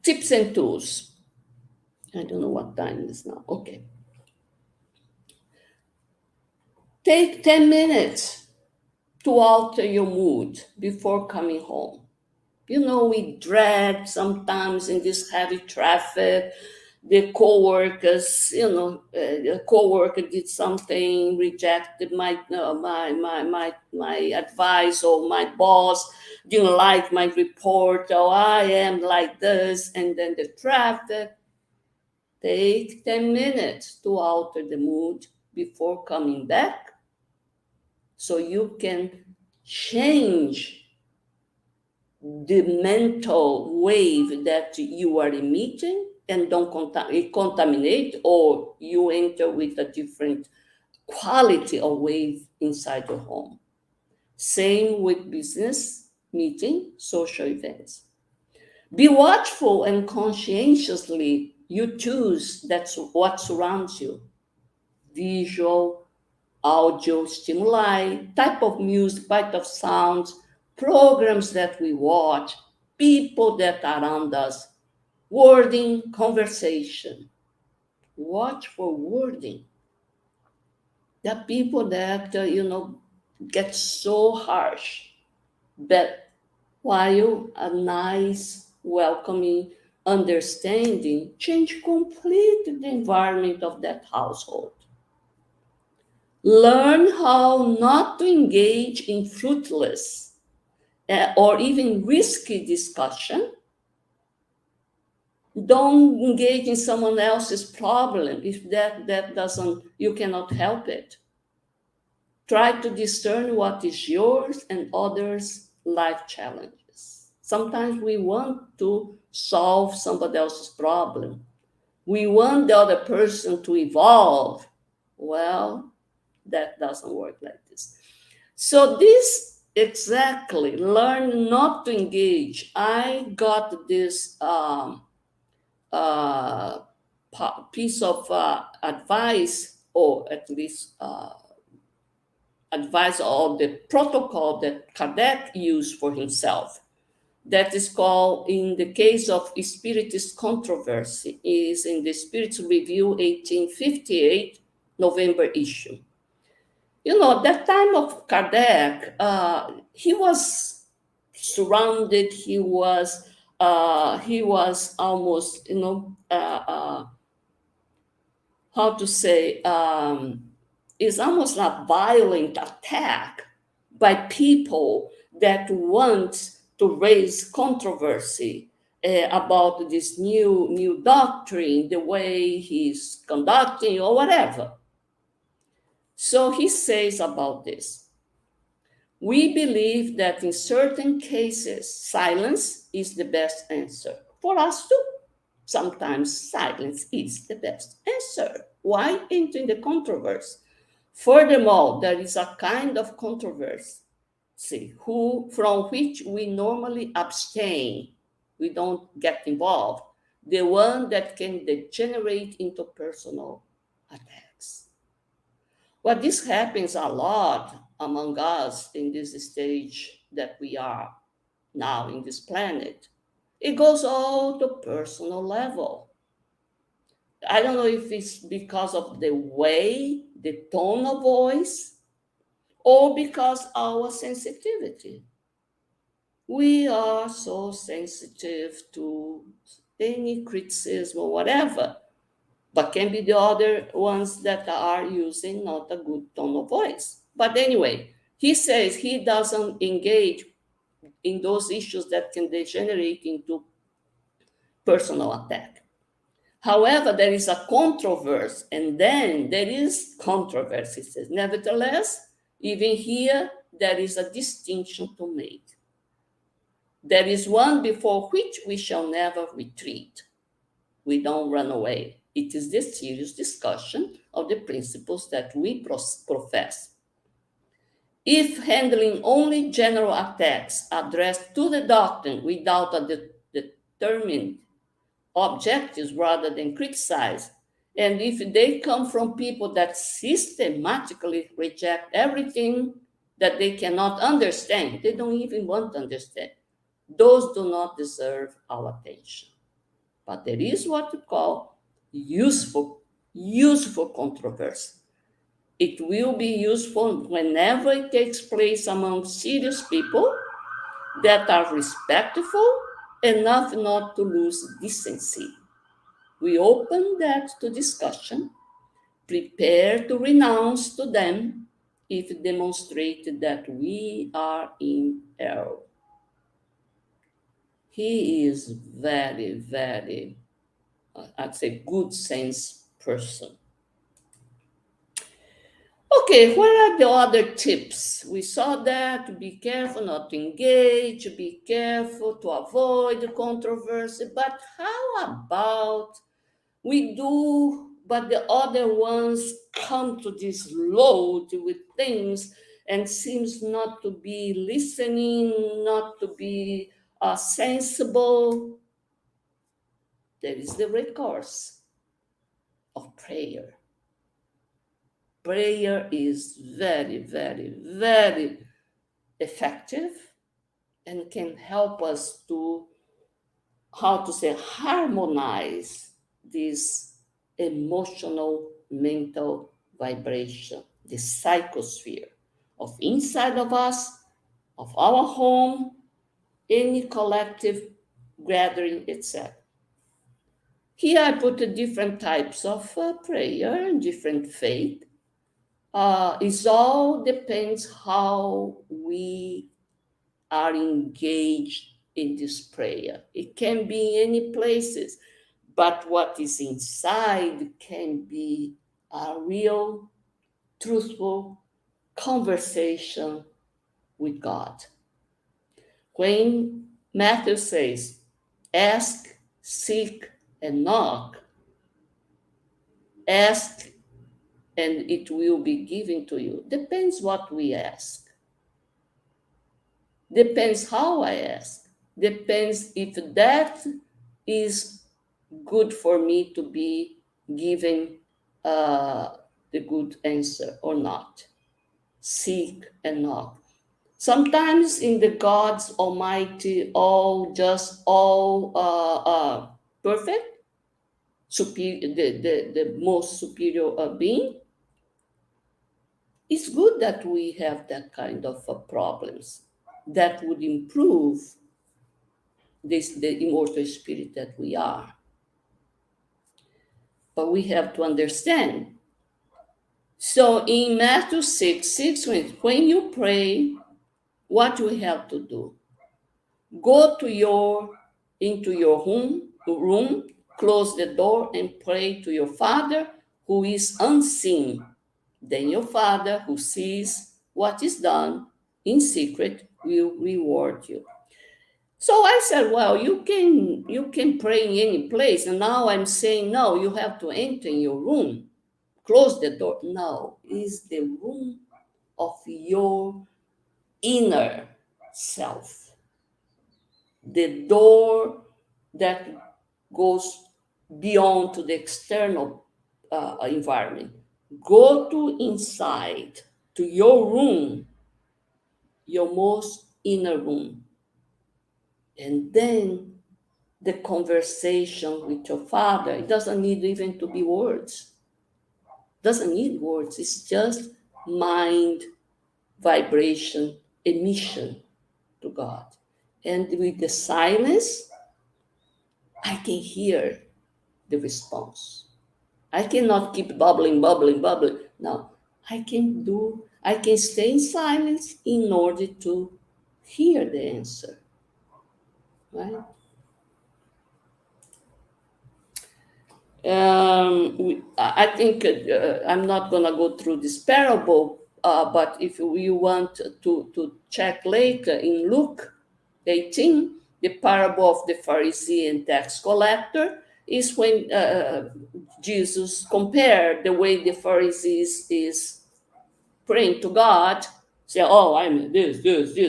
Tips and tools. I don't know what time it is now. Okay. Take 10 minutes to alter your mood before coming home. We dread sometimes in this heavy traffic, the co-workers, the co-worker did something, rejected my advice, or my boss didn't like my report, or I am like this, and then the traffic. Take 10 minutes to alter the mood before coming back, so you can change the mental wave that you are emitting, and don't contaminate, or you enter with a different quality of wave inside your home. Same with business, meeting, social events. Be watchful and conscientiously you choose that's what surrounds you. Visual, audio stimuli, type of music, type of sounds, programs that we watch, people that are around us. Wording conversation. Watch for wording. There are people that, get so harsh, but while a nice, welcoming, understanding change completely the environment of that household. Learn how not to engage in fruitless or even risky discussion. Don't engage in someone else's problem if that doesn't, you cannot help it. Try to discern what is yours and others' life challenges. Sometimes we want to solve somebody else's problem. We want the other person to evolve. Well, that doesn't work like this. So this exactly, learn not to engage. I got this uh, piece of advice, or at least advice of the protocol that Kardec used for himself. That is called, in the case of Spiritist controversy, is in the Spirits Review 1858, November issue. At that time of Kardec, he was surrounded. He was almost, how to say, is almost a violent attack by people that want to raise controversy about this new doctrine, the way he's conducting or whatever. So he says about this: we believe that in certain cases, silence is the best answer. For us too, sometimes silence is the best answer. Why enter in the controversy? Furthermore, there is a kind of controversy from which we normally abstain. We don't get involved. The one that can degenerate into personal attacks. Well, this happens a lot among us in this stage that we are now in this planet. It goes all to personal level. I don't know if it's because of the way, the tone of voice, or because our sensitivity. We are so sensitive to any criticism or whatever, but can be the other ones that are using not a good tone of voice. But anyway, he says he doesn't engage in those issues that can degenerate into personal attack. However, there is a controversy, and then there is controversy. He says, nevertheless, even here, there is a distinction to make. There is one before which we shall never retreat. We don't run away. It is the serious discussion of the principles that we profess. If handling only general attacks addressed to the doctrine without a determined objectives rather than criticize, and if they come from people that systematically reject everything that they cannot understand, they don't even want to understand, those do not deserve our attention. But there is what we call useful controversy. It will be useful whenever it takes place among serious people that are respectful enough not to lose decency. We open that to discussion, prepare to renounce to them if demonstrated that we are in error. He is very, very, I'd say, good sense person. Okay, what are the other tips? We saw that: to be careful not to engage, be careful to avoid the controversy. But how about we do, but the other ones come to this load with things and seems not to be listening, not to be sensible? There is the recourse of prayer. Prayer is very, very, very effective and can help us to how to say, harmonize this emotional, mental vibration, the psychosphere of inside of us, of our home, any collective gathering, etc. Here I put the different types of prayer, different faith. It all depends how we are engaged in this prayer. It can be in any places, but what is inside can be a real, truthful conversation with God. When Matthew says, ask, seek, and knock, ask and it will be given to you. Depends what we ask. Depends how I ask. Depends if that is good for me to be given the good answer or not. Seek and knock. Sometimes in the God's Almighty, perfect, superior, the most superior being, it's good that we have that kind of problems that would improve the immortal spirit that we are. But we have to understand. So in Matthew 6, when you pray, what you have to do? Go into your room, close the door, and pray to your Father who is unseen. Then your Father who sees what is done in secret will reward you. So I said, well, you can pray in any place. And now I'm saying, no, you have to enter in your room, close the door. No, it's the room of your inner self, the door that goes beyond to the external environment. Go to inside, to your room, your most inner room. And then the conversation with your Father, it doesn't need even to be words. Doesn't need words. It's just mind, vibration, emission to God. And with the silence, I can hear the response. I cannot keep bubbling. No, I can stay in silence in order to hear the answer, right? I think I'm not going to go through this parable, but if you want to check later in Luke 18, the parable of the Pharisee and tax collector is when Jesus compared the way the Pharisees is praying to God, say, oh, I'm this,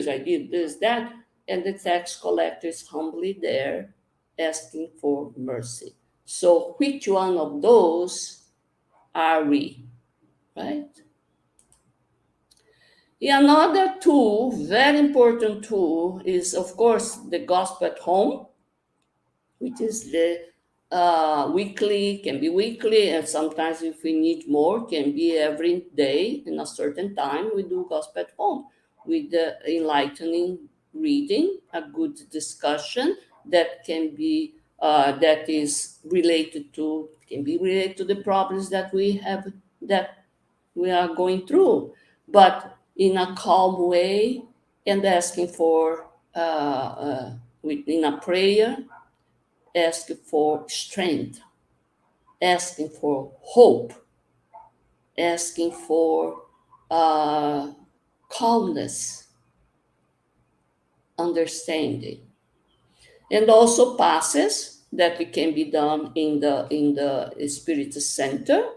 I did this, that, and the tax collector is humbly there asking for mercy. So which one of those are we, right? Another tool, very important tool, is of course the gospel at home, which is the weekly, can be weekly, and sometimes if we need more, can be every day in a certain time. We do gospel at home with the enlightening reading, a good discussion that can be that is related to the problems that we have, that we are going through, but in a calm way, and asking for in a prayer, asking for strength, asking for hope, asking for calmness, understanding, and also passes that it can be done in the Spiritist Center.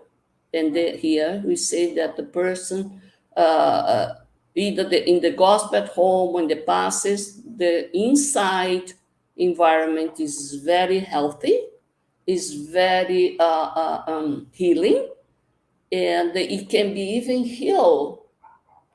And here we say that the person, either in the gospel at home, when the passes, the inside environment is very healthy, is very healing, and it can be even heal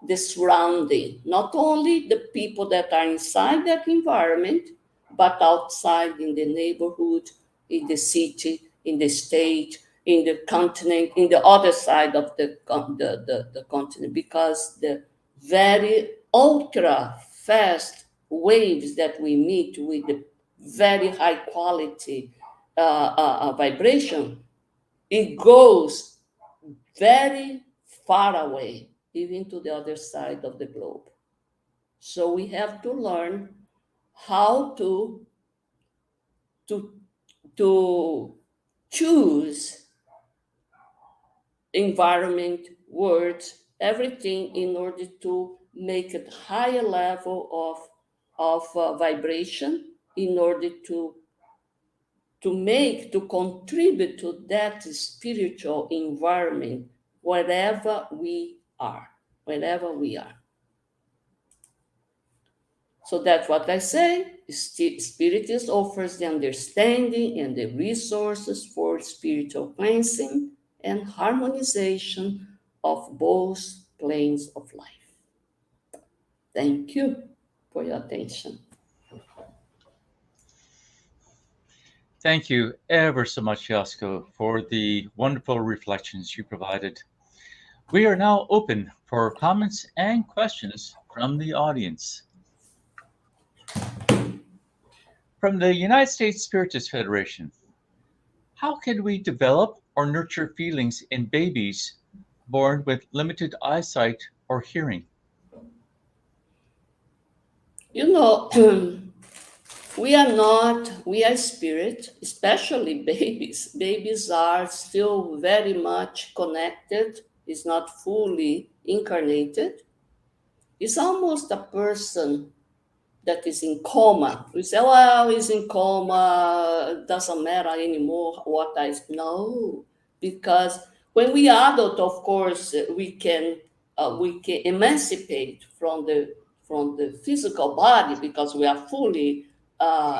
the surrounding, not only the people that are inside that environment, but outside in the neighborhood, in the city, in the state, in the continent, in the other side of the continent, because the very ultra fast waves that we meet with the very high quality vibration, it goes very far away, even to the other side of the globe. So we have to learn how to to choose environment, words, everything in order to make a higher level of vibration in order to contribute to that spiritual environment wherever we are, wherever we are. So that's what I say. Spiritist offers the understanding and the resources for spiritual cleansing and harmonization of both planes of life. Thank you for your attention. Thank you ever so much, Yasco, for the wonderful reflections you provided. We are now open for comments and questions from the audience. From the United States Spiritist Federation, how can we develop or nurture feelings in babies born with limited eyesight or hearing? You know, we are spirit, especially babies. Babies are still very much connected, is not fully incarnated. It's almost a person that is in coma. We say, well, he's in coma, doesn't matter anymore what I know. Because when we are adult, of course, we can emancipate from the physical body because we are fully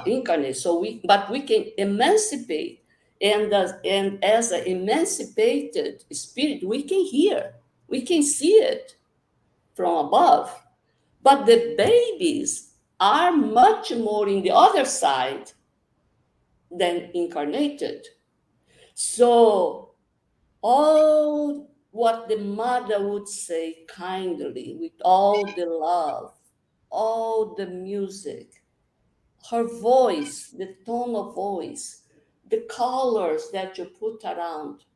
incarnate. But we can emancipate, and as an emancipated spirit, we can hear, we can see it from above. But the babies are much more in the other side than incarnated. So, all what the mother would say kindly, with all the love, all the music, her voice, the tone of voice, the colors that you put around,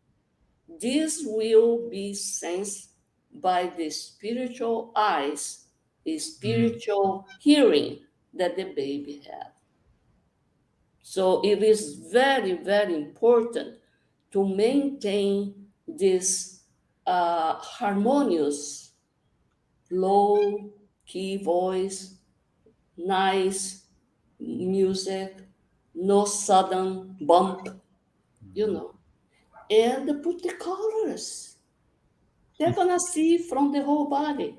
this will be sensed by the spiritual eyes, the spiritual hearing that the baby has. So it is very, very important to maintain this harmonious, low key voice, nice music, no sudden bump, and put the colors. They're gonna see from the whole body.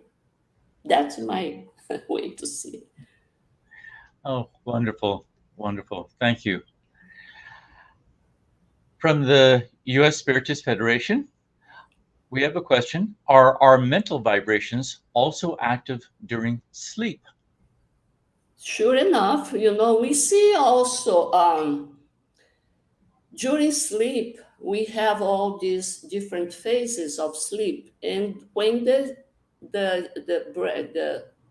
That's my way to see it. Oh, wonderful, wonderful. Thank you. From the US Spiritist Federation, we have a question. Are our mental vibrations also active during sleep? Sure enough, we see also during sleep, we have all these different phases of sleep. And when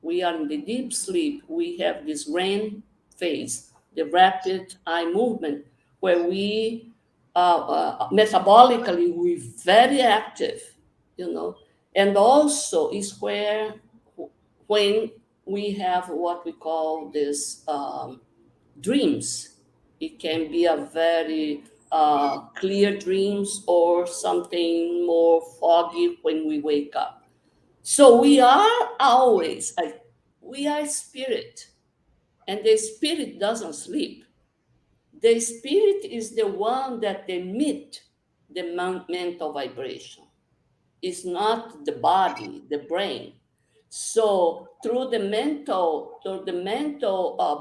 we are in the deep sleep, we have this REM phase, the rapid eye movement, where we metabolically we're very active, and also is where when we have what we call this dreams. It can be a very clear dreams or something more foggy when we wake up. So we are always, we are spirit, and the spirit doesn't sleep. The spirit is the one that emit the mental vibration. It's not the body, the brain. So through the mental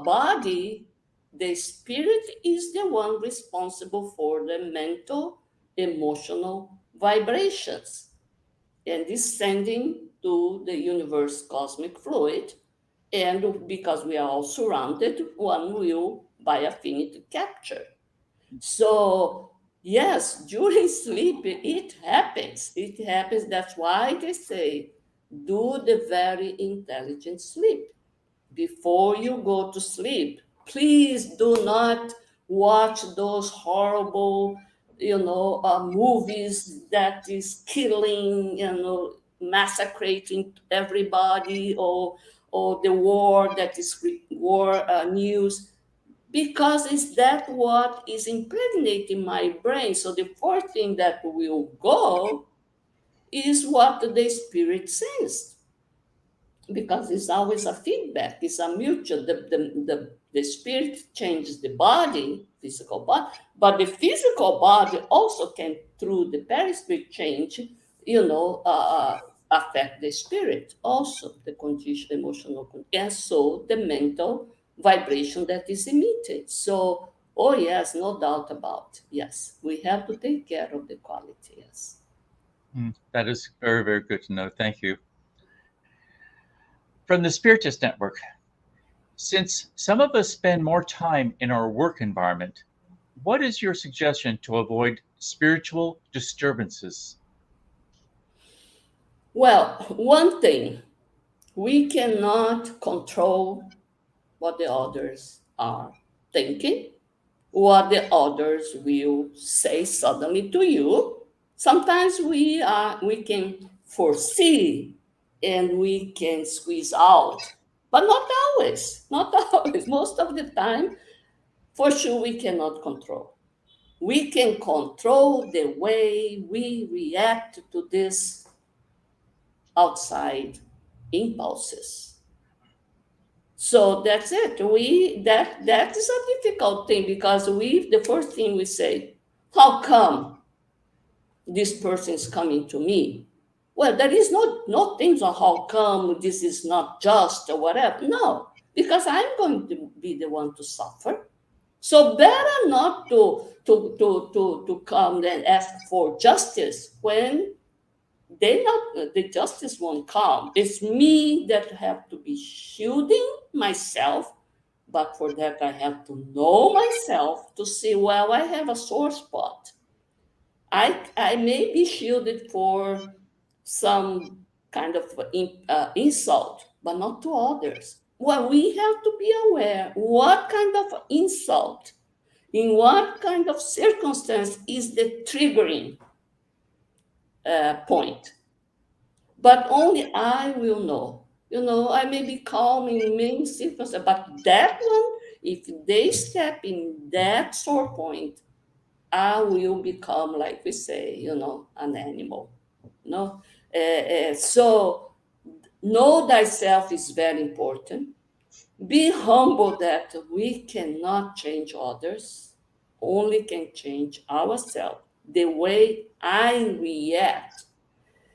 body, the spirit is the one responsible for the mental, emotional vibrations and is sending to the universe cosmic fluid And because we are all surrounded, one will, by affinity, capture. So, yes, during sleep, it happens. It happens. That's why they say do the very intelligent sleep before you go to sleep. Please do not watch those horrible, movies that is killing, massacring everybody, or the war that is war news, because is that what is impregnating my brain. So the fourth thing that will go is what the spirit sends, because it's always a feedback, it's a mutual. The spirit changes the body, physical body, but the physical body also can, through the perispirit change, affect the spirit also, the condition, emotional, and so the mental vibration that is emitted. So, oh yes, no doubt about, yes, we have to take care of the quality, yes. That is very, very good to know. Thank you. From the Spiritist Network, since some of us spend more time in our work environment, what is your suggestion to avoid spiritual disturbances? Well, one thing, we cannot control what the others are thinking, what the others will say suddenly to you. Sometimes we can foresee and we can squeeze out, but not always. Not always. Most of the time, for sure, we cannot control. We can control the way we react to these outside impulses. So that's it. That is a difficult thing, because the first thing we say, how come this person is coming to me? Well, there is no things on how come this is not just or whatever. No, because I'm going to be the one to suffer. So better not to come and ask for justice when they not the justice won't come. It's me that have to be shielding myself, but for that I have to know myself to see, well, I have a sore spot. I may be shielded for some kind of insult, but not to others. Well, we have to be aware what kind of insult, in what kind of circumstance is the triggering point. But only I will know. I may be calm in many circumstances, but that one, if they step in that sore point, I will become, like we say, an animal. No, so know thyself is very important. Be humble that we cannot change others, only can change ourselves. The way I react.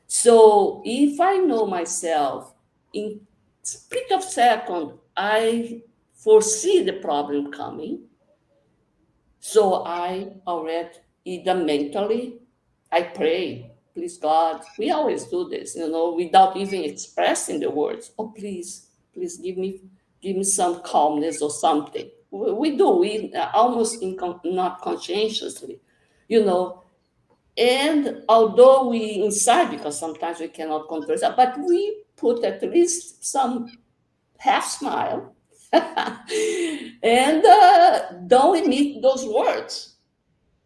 So if I know myself, in split of second, I foresee the problem coming. So I already, either mentally, I pray, please God. We always do this, without even expressing the words. Oh, please give me some calmness or something. We do, we almost not conscientiously, you know. And although we inside, because sometimes we cannot control that, but we put at least some half smile and don't emit those words.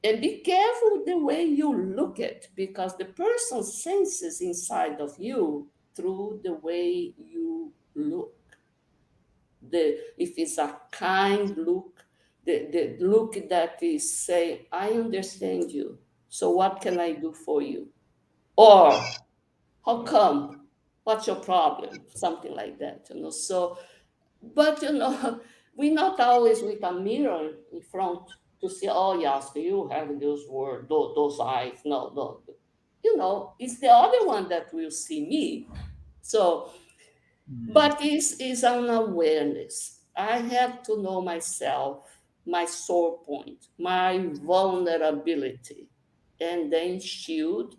And be careful the way you look at, because the person senses inside of you through the way you look. If it's a kind look, the look that is saying, I understand you. So what can I do for you? Or how come? What's your problem? Something like that. So, but we're not always with a mirror in front to see, oh yes, you have those words, those eyes. No, no. It's the other one that will see me. So, Mm, but it's an awareness. I have to know myself, my sore point, my vulnerability, and then shield.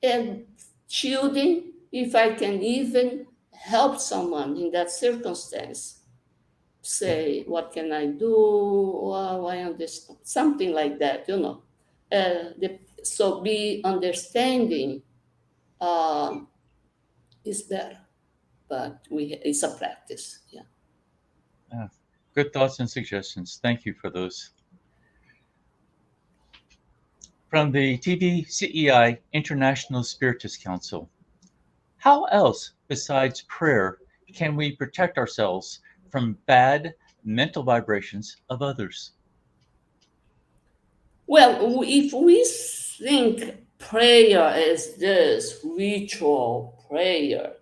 And shielding, if I can even help someone in that circumstance, say, what can I do? Oh, I understand. Something like that, so be understanding is better, but it's a practice. Yeah. Uh, Good thoughts and suggestions. Thank you for those. From the TVCEI International Spiritist Council, how else besides prayer can we protect ourselves from bad mental vibrations of others? Well, if we think prayer as this ritual prayer,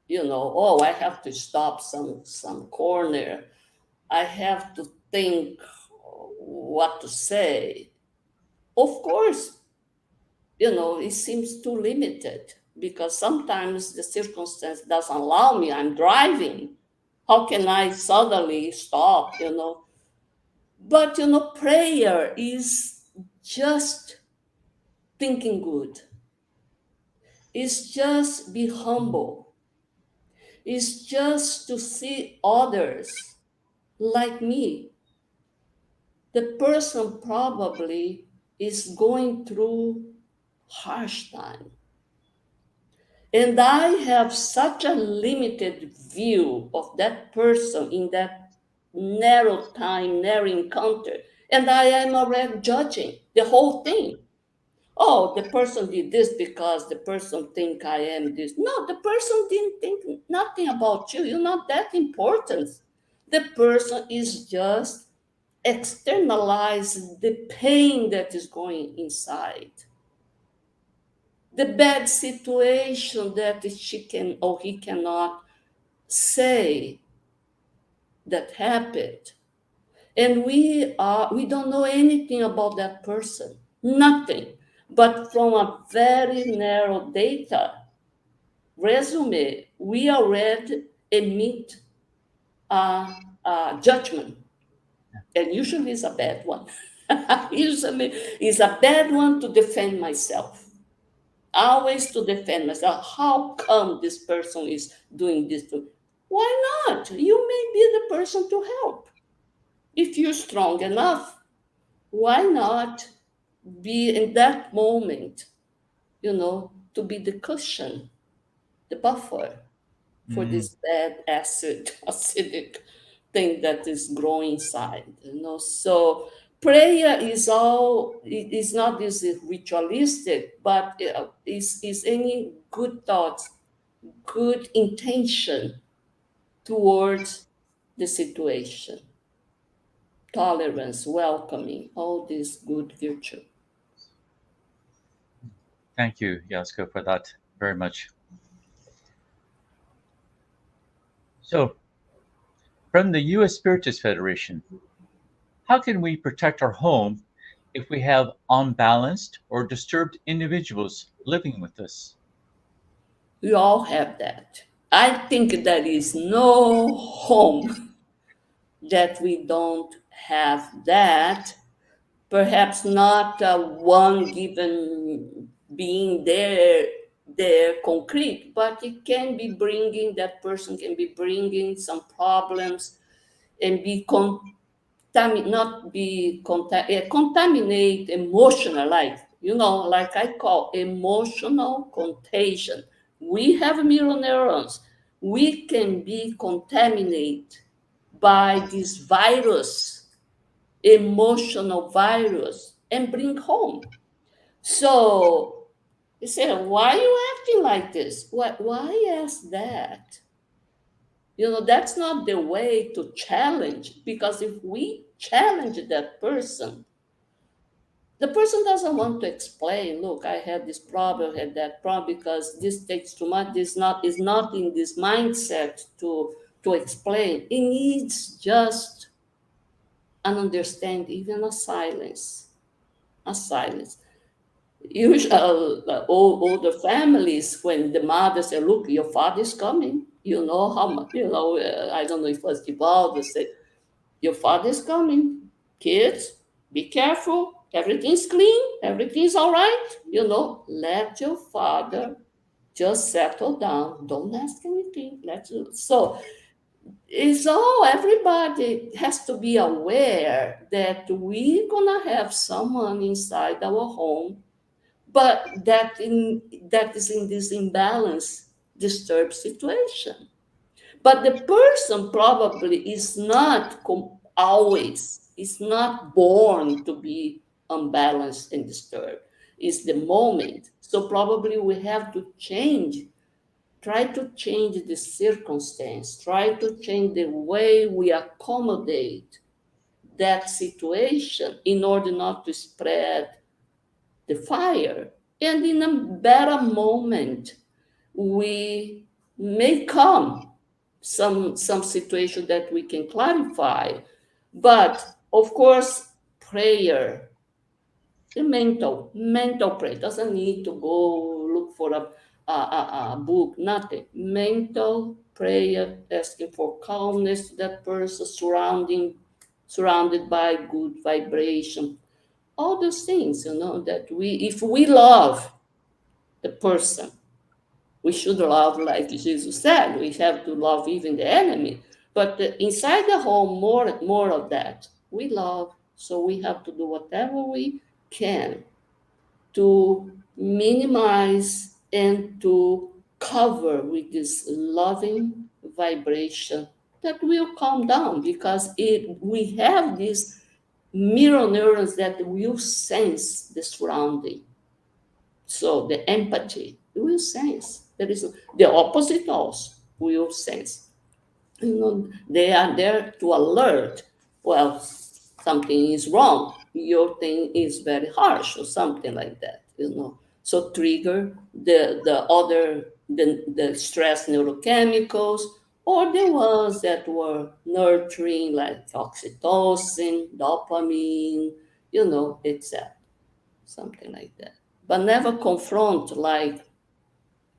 oh, I have to stop some corner. I have to think what to say. Of course, it seems too limited because sometimes the circumstance doesn't allow me. I'm driving. How can I suddenly stop? But prayer is just thinking good. It's just be humble. It's just to see others like me. The person probably is going through harsh time. And I have such a limited view of that person in that narrow time, narrow encounter. And I am already judging the whole thing. Oh, the person did this because the person think I am this. No, the person didn't think nothing about you. You're not that important. The person is just externalizing the pain that is going inside, the bad situation that she can or he cannot say that happened. And we don't know anything about that person, nothing, but from a very narrow data resume, we already emit a judgment, and usually it's a bad one. Usually it's a bad one to defend myself, always to defend myself. How come this person is doing this to me? Why not? You may be the person to help. If you're strong enough, why not be in that moment, to be the cushion, the buffer for Mm, this bad acidic thing that is growing inside. So prayer is not this ritualistic, but is any good thoughts, good intention towards the situation, tolerance, welcoming, all this good virtue. Thank you, Yasco, for that very much. So, from the US Spiritist Federation, how can we protect our home if we have unbalanced or disturbed individuals living with us? We all have that. I think there is no home that we don't have that. Perhaps not one given being there concrete, but it can be bringing, that person can be bringing some problems and be not be contaminate emotional life, like I call emotional contagion. We have mirror neurons. We can be contaminated by this virus, emotional virus, and bring home. So you say, why are you acting like this? Why ask that? That's not the way to challenge, because if we challenge that person, the person doesn't want to explain, look, I had this problem, I had that problem, because this takes too much. This not is not in this mindset to explain. It needs just an understanding, even a silence. A silence. Usually, older families, when the mother say, look, your father is coming. You know how much, I don't know if first of all, they say, your father is coming. Kids, be careful. Everything's clean. Everything's all right. Let your father Just settle down. Don't ask anything. Let's do. So it's all, everybody has to be aware that we're gonna have someone inside our home, but that is in this imbalance, disturbed situation. But the person probably is not always, is not born to be unbalanced and disturbed. It's the moment. So probably we have to change, try to change the circumstance, try to change the way we accommodate that situation in order not to spread the fire. And in a better moment, we may come some situation that we can clarify. But of course, prayer, the mental prayer doesn't need to go look for a book, nothing. Mental prayer, asking for calmness to that person, surrounded by good vibration, all those things, that if we love the person, we should love, like Jesus said, we have to love even the enemy. But inside the home, more of that. We love, so we have to do whatever we can to minimize and to cover with this loving vibration that will calm down, because we have these mirror neurons that will sense the surrounding. So the empathy will sense. There is the opposite also will sense. They are there to alert. Well, something is wrong. Your thing is very harsh or something like that. So trigger the stress neurochemicals, or the ones that were nurturing, like oxytocin, dopamine, etc. Something like that. But never confront, like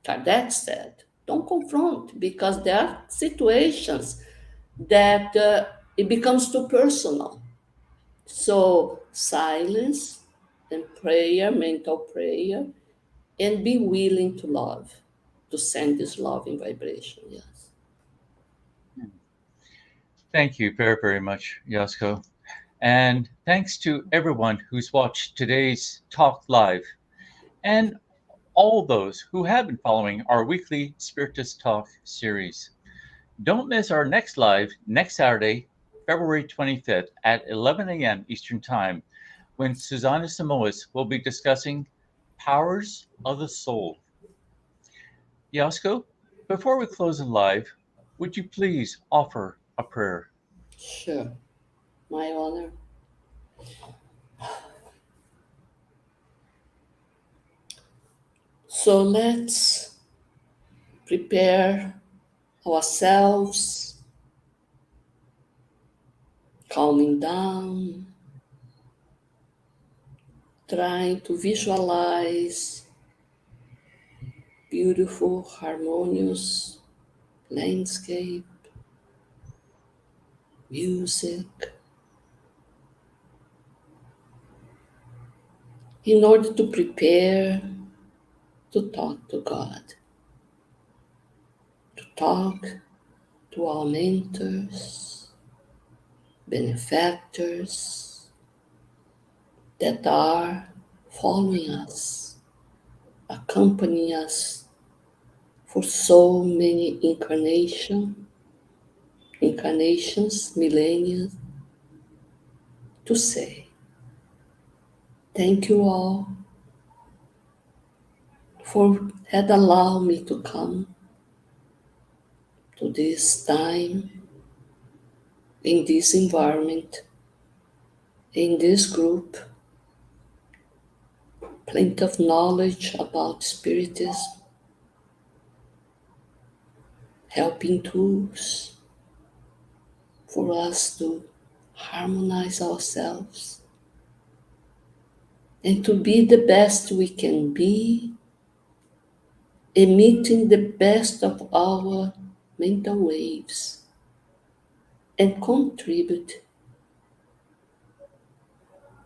Kardec said. Don't confront, because there are situations that it becomes too personal. So silence and prayer, mental prayer, and be willing to love, to send this loving vibration. Yes. Thank you very, very much, Yasco. And thanks to everyone who's watched today's talk live, and all those who have been following our weekly Spiritist Talk series. Don't miss our next live next Saturday, February 25th at 11 a.m. Eastern Time, when Susanna Samoas will be discussing powers of the soul. Yasko, before we close in live, would you please offer a prayer? Sure. My honor. So let's prepare ourselves, calming down, trying to visualize beautiful, harmonious landscape, music, in order to prepare to talk to God, to talk to our mentors, benefactors that are following us, accompanying us for so many incarnations, millennia, to say thank you all for had allowed me to come to this time, in this environment, in this group, plenty of knowledge about Spiritism, helping tools for us to harmonize ourselves and to be the best we can be, emitting the best of our mental waves, and contribute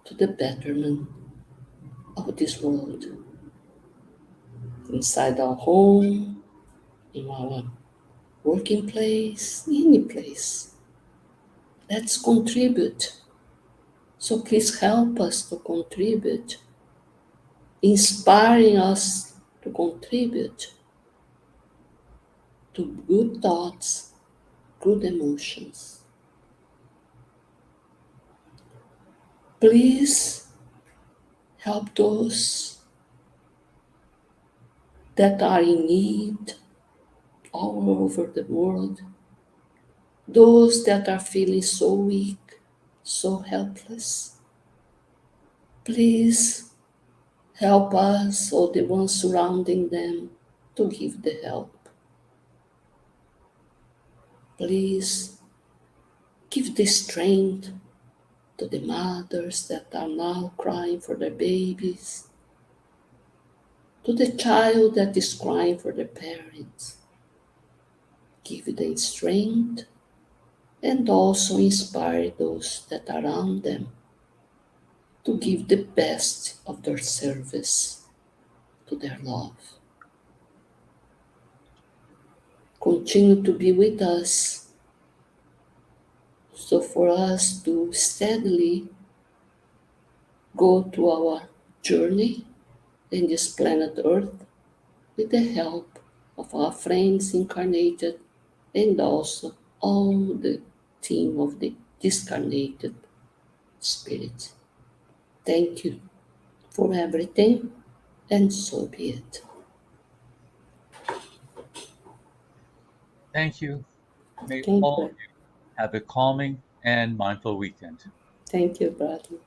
to the betterment of this world. inside our home, in our working place, any place. Let's contribute. So please help us to contribute, inspiring us to contribute to good thoughts, good emotions. Please help those that are in need all over the world, those that are feeling so weak, so helpless. Please help us or the ones surrounding them to give the help. Please give the strength to the mothers that are now crying for their babies, to the child that is crying for their parents. Give them strength and also inspire those that are around them to give the best of their service to their love. Continue to be with us, so for us to steadily go to our journey in this planet Earth with the help of our friends incarnated and also all the team of the discarnated spirit. Thank you for everything, and so be it. Thank you. May Thank all of you. you have a calming and mindful weekend. Thank you, brother.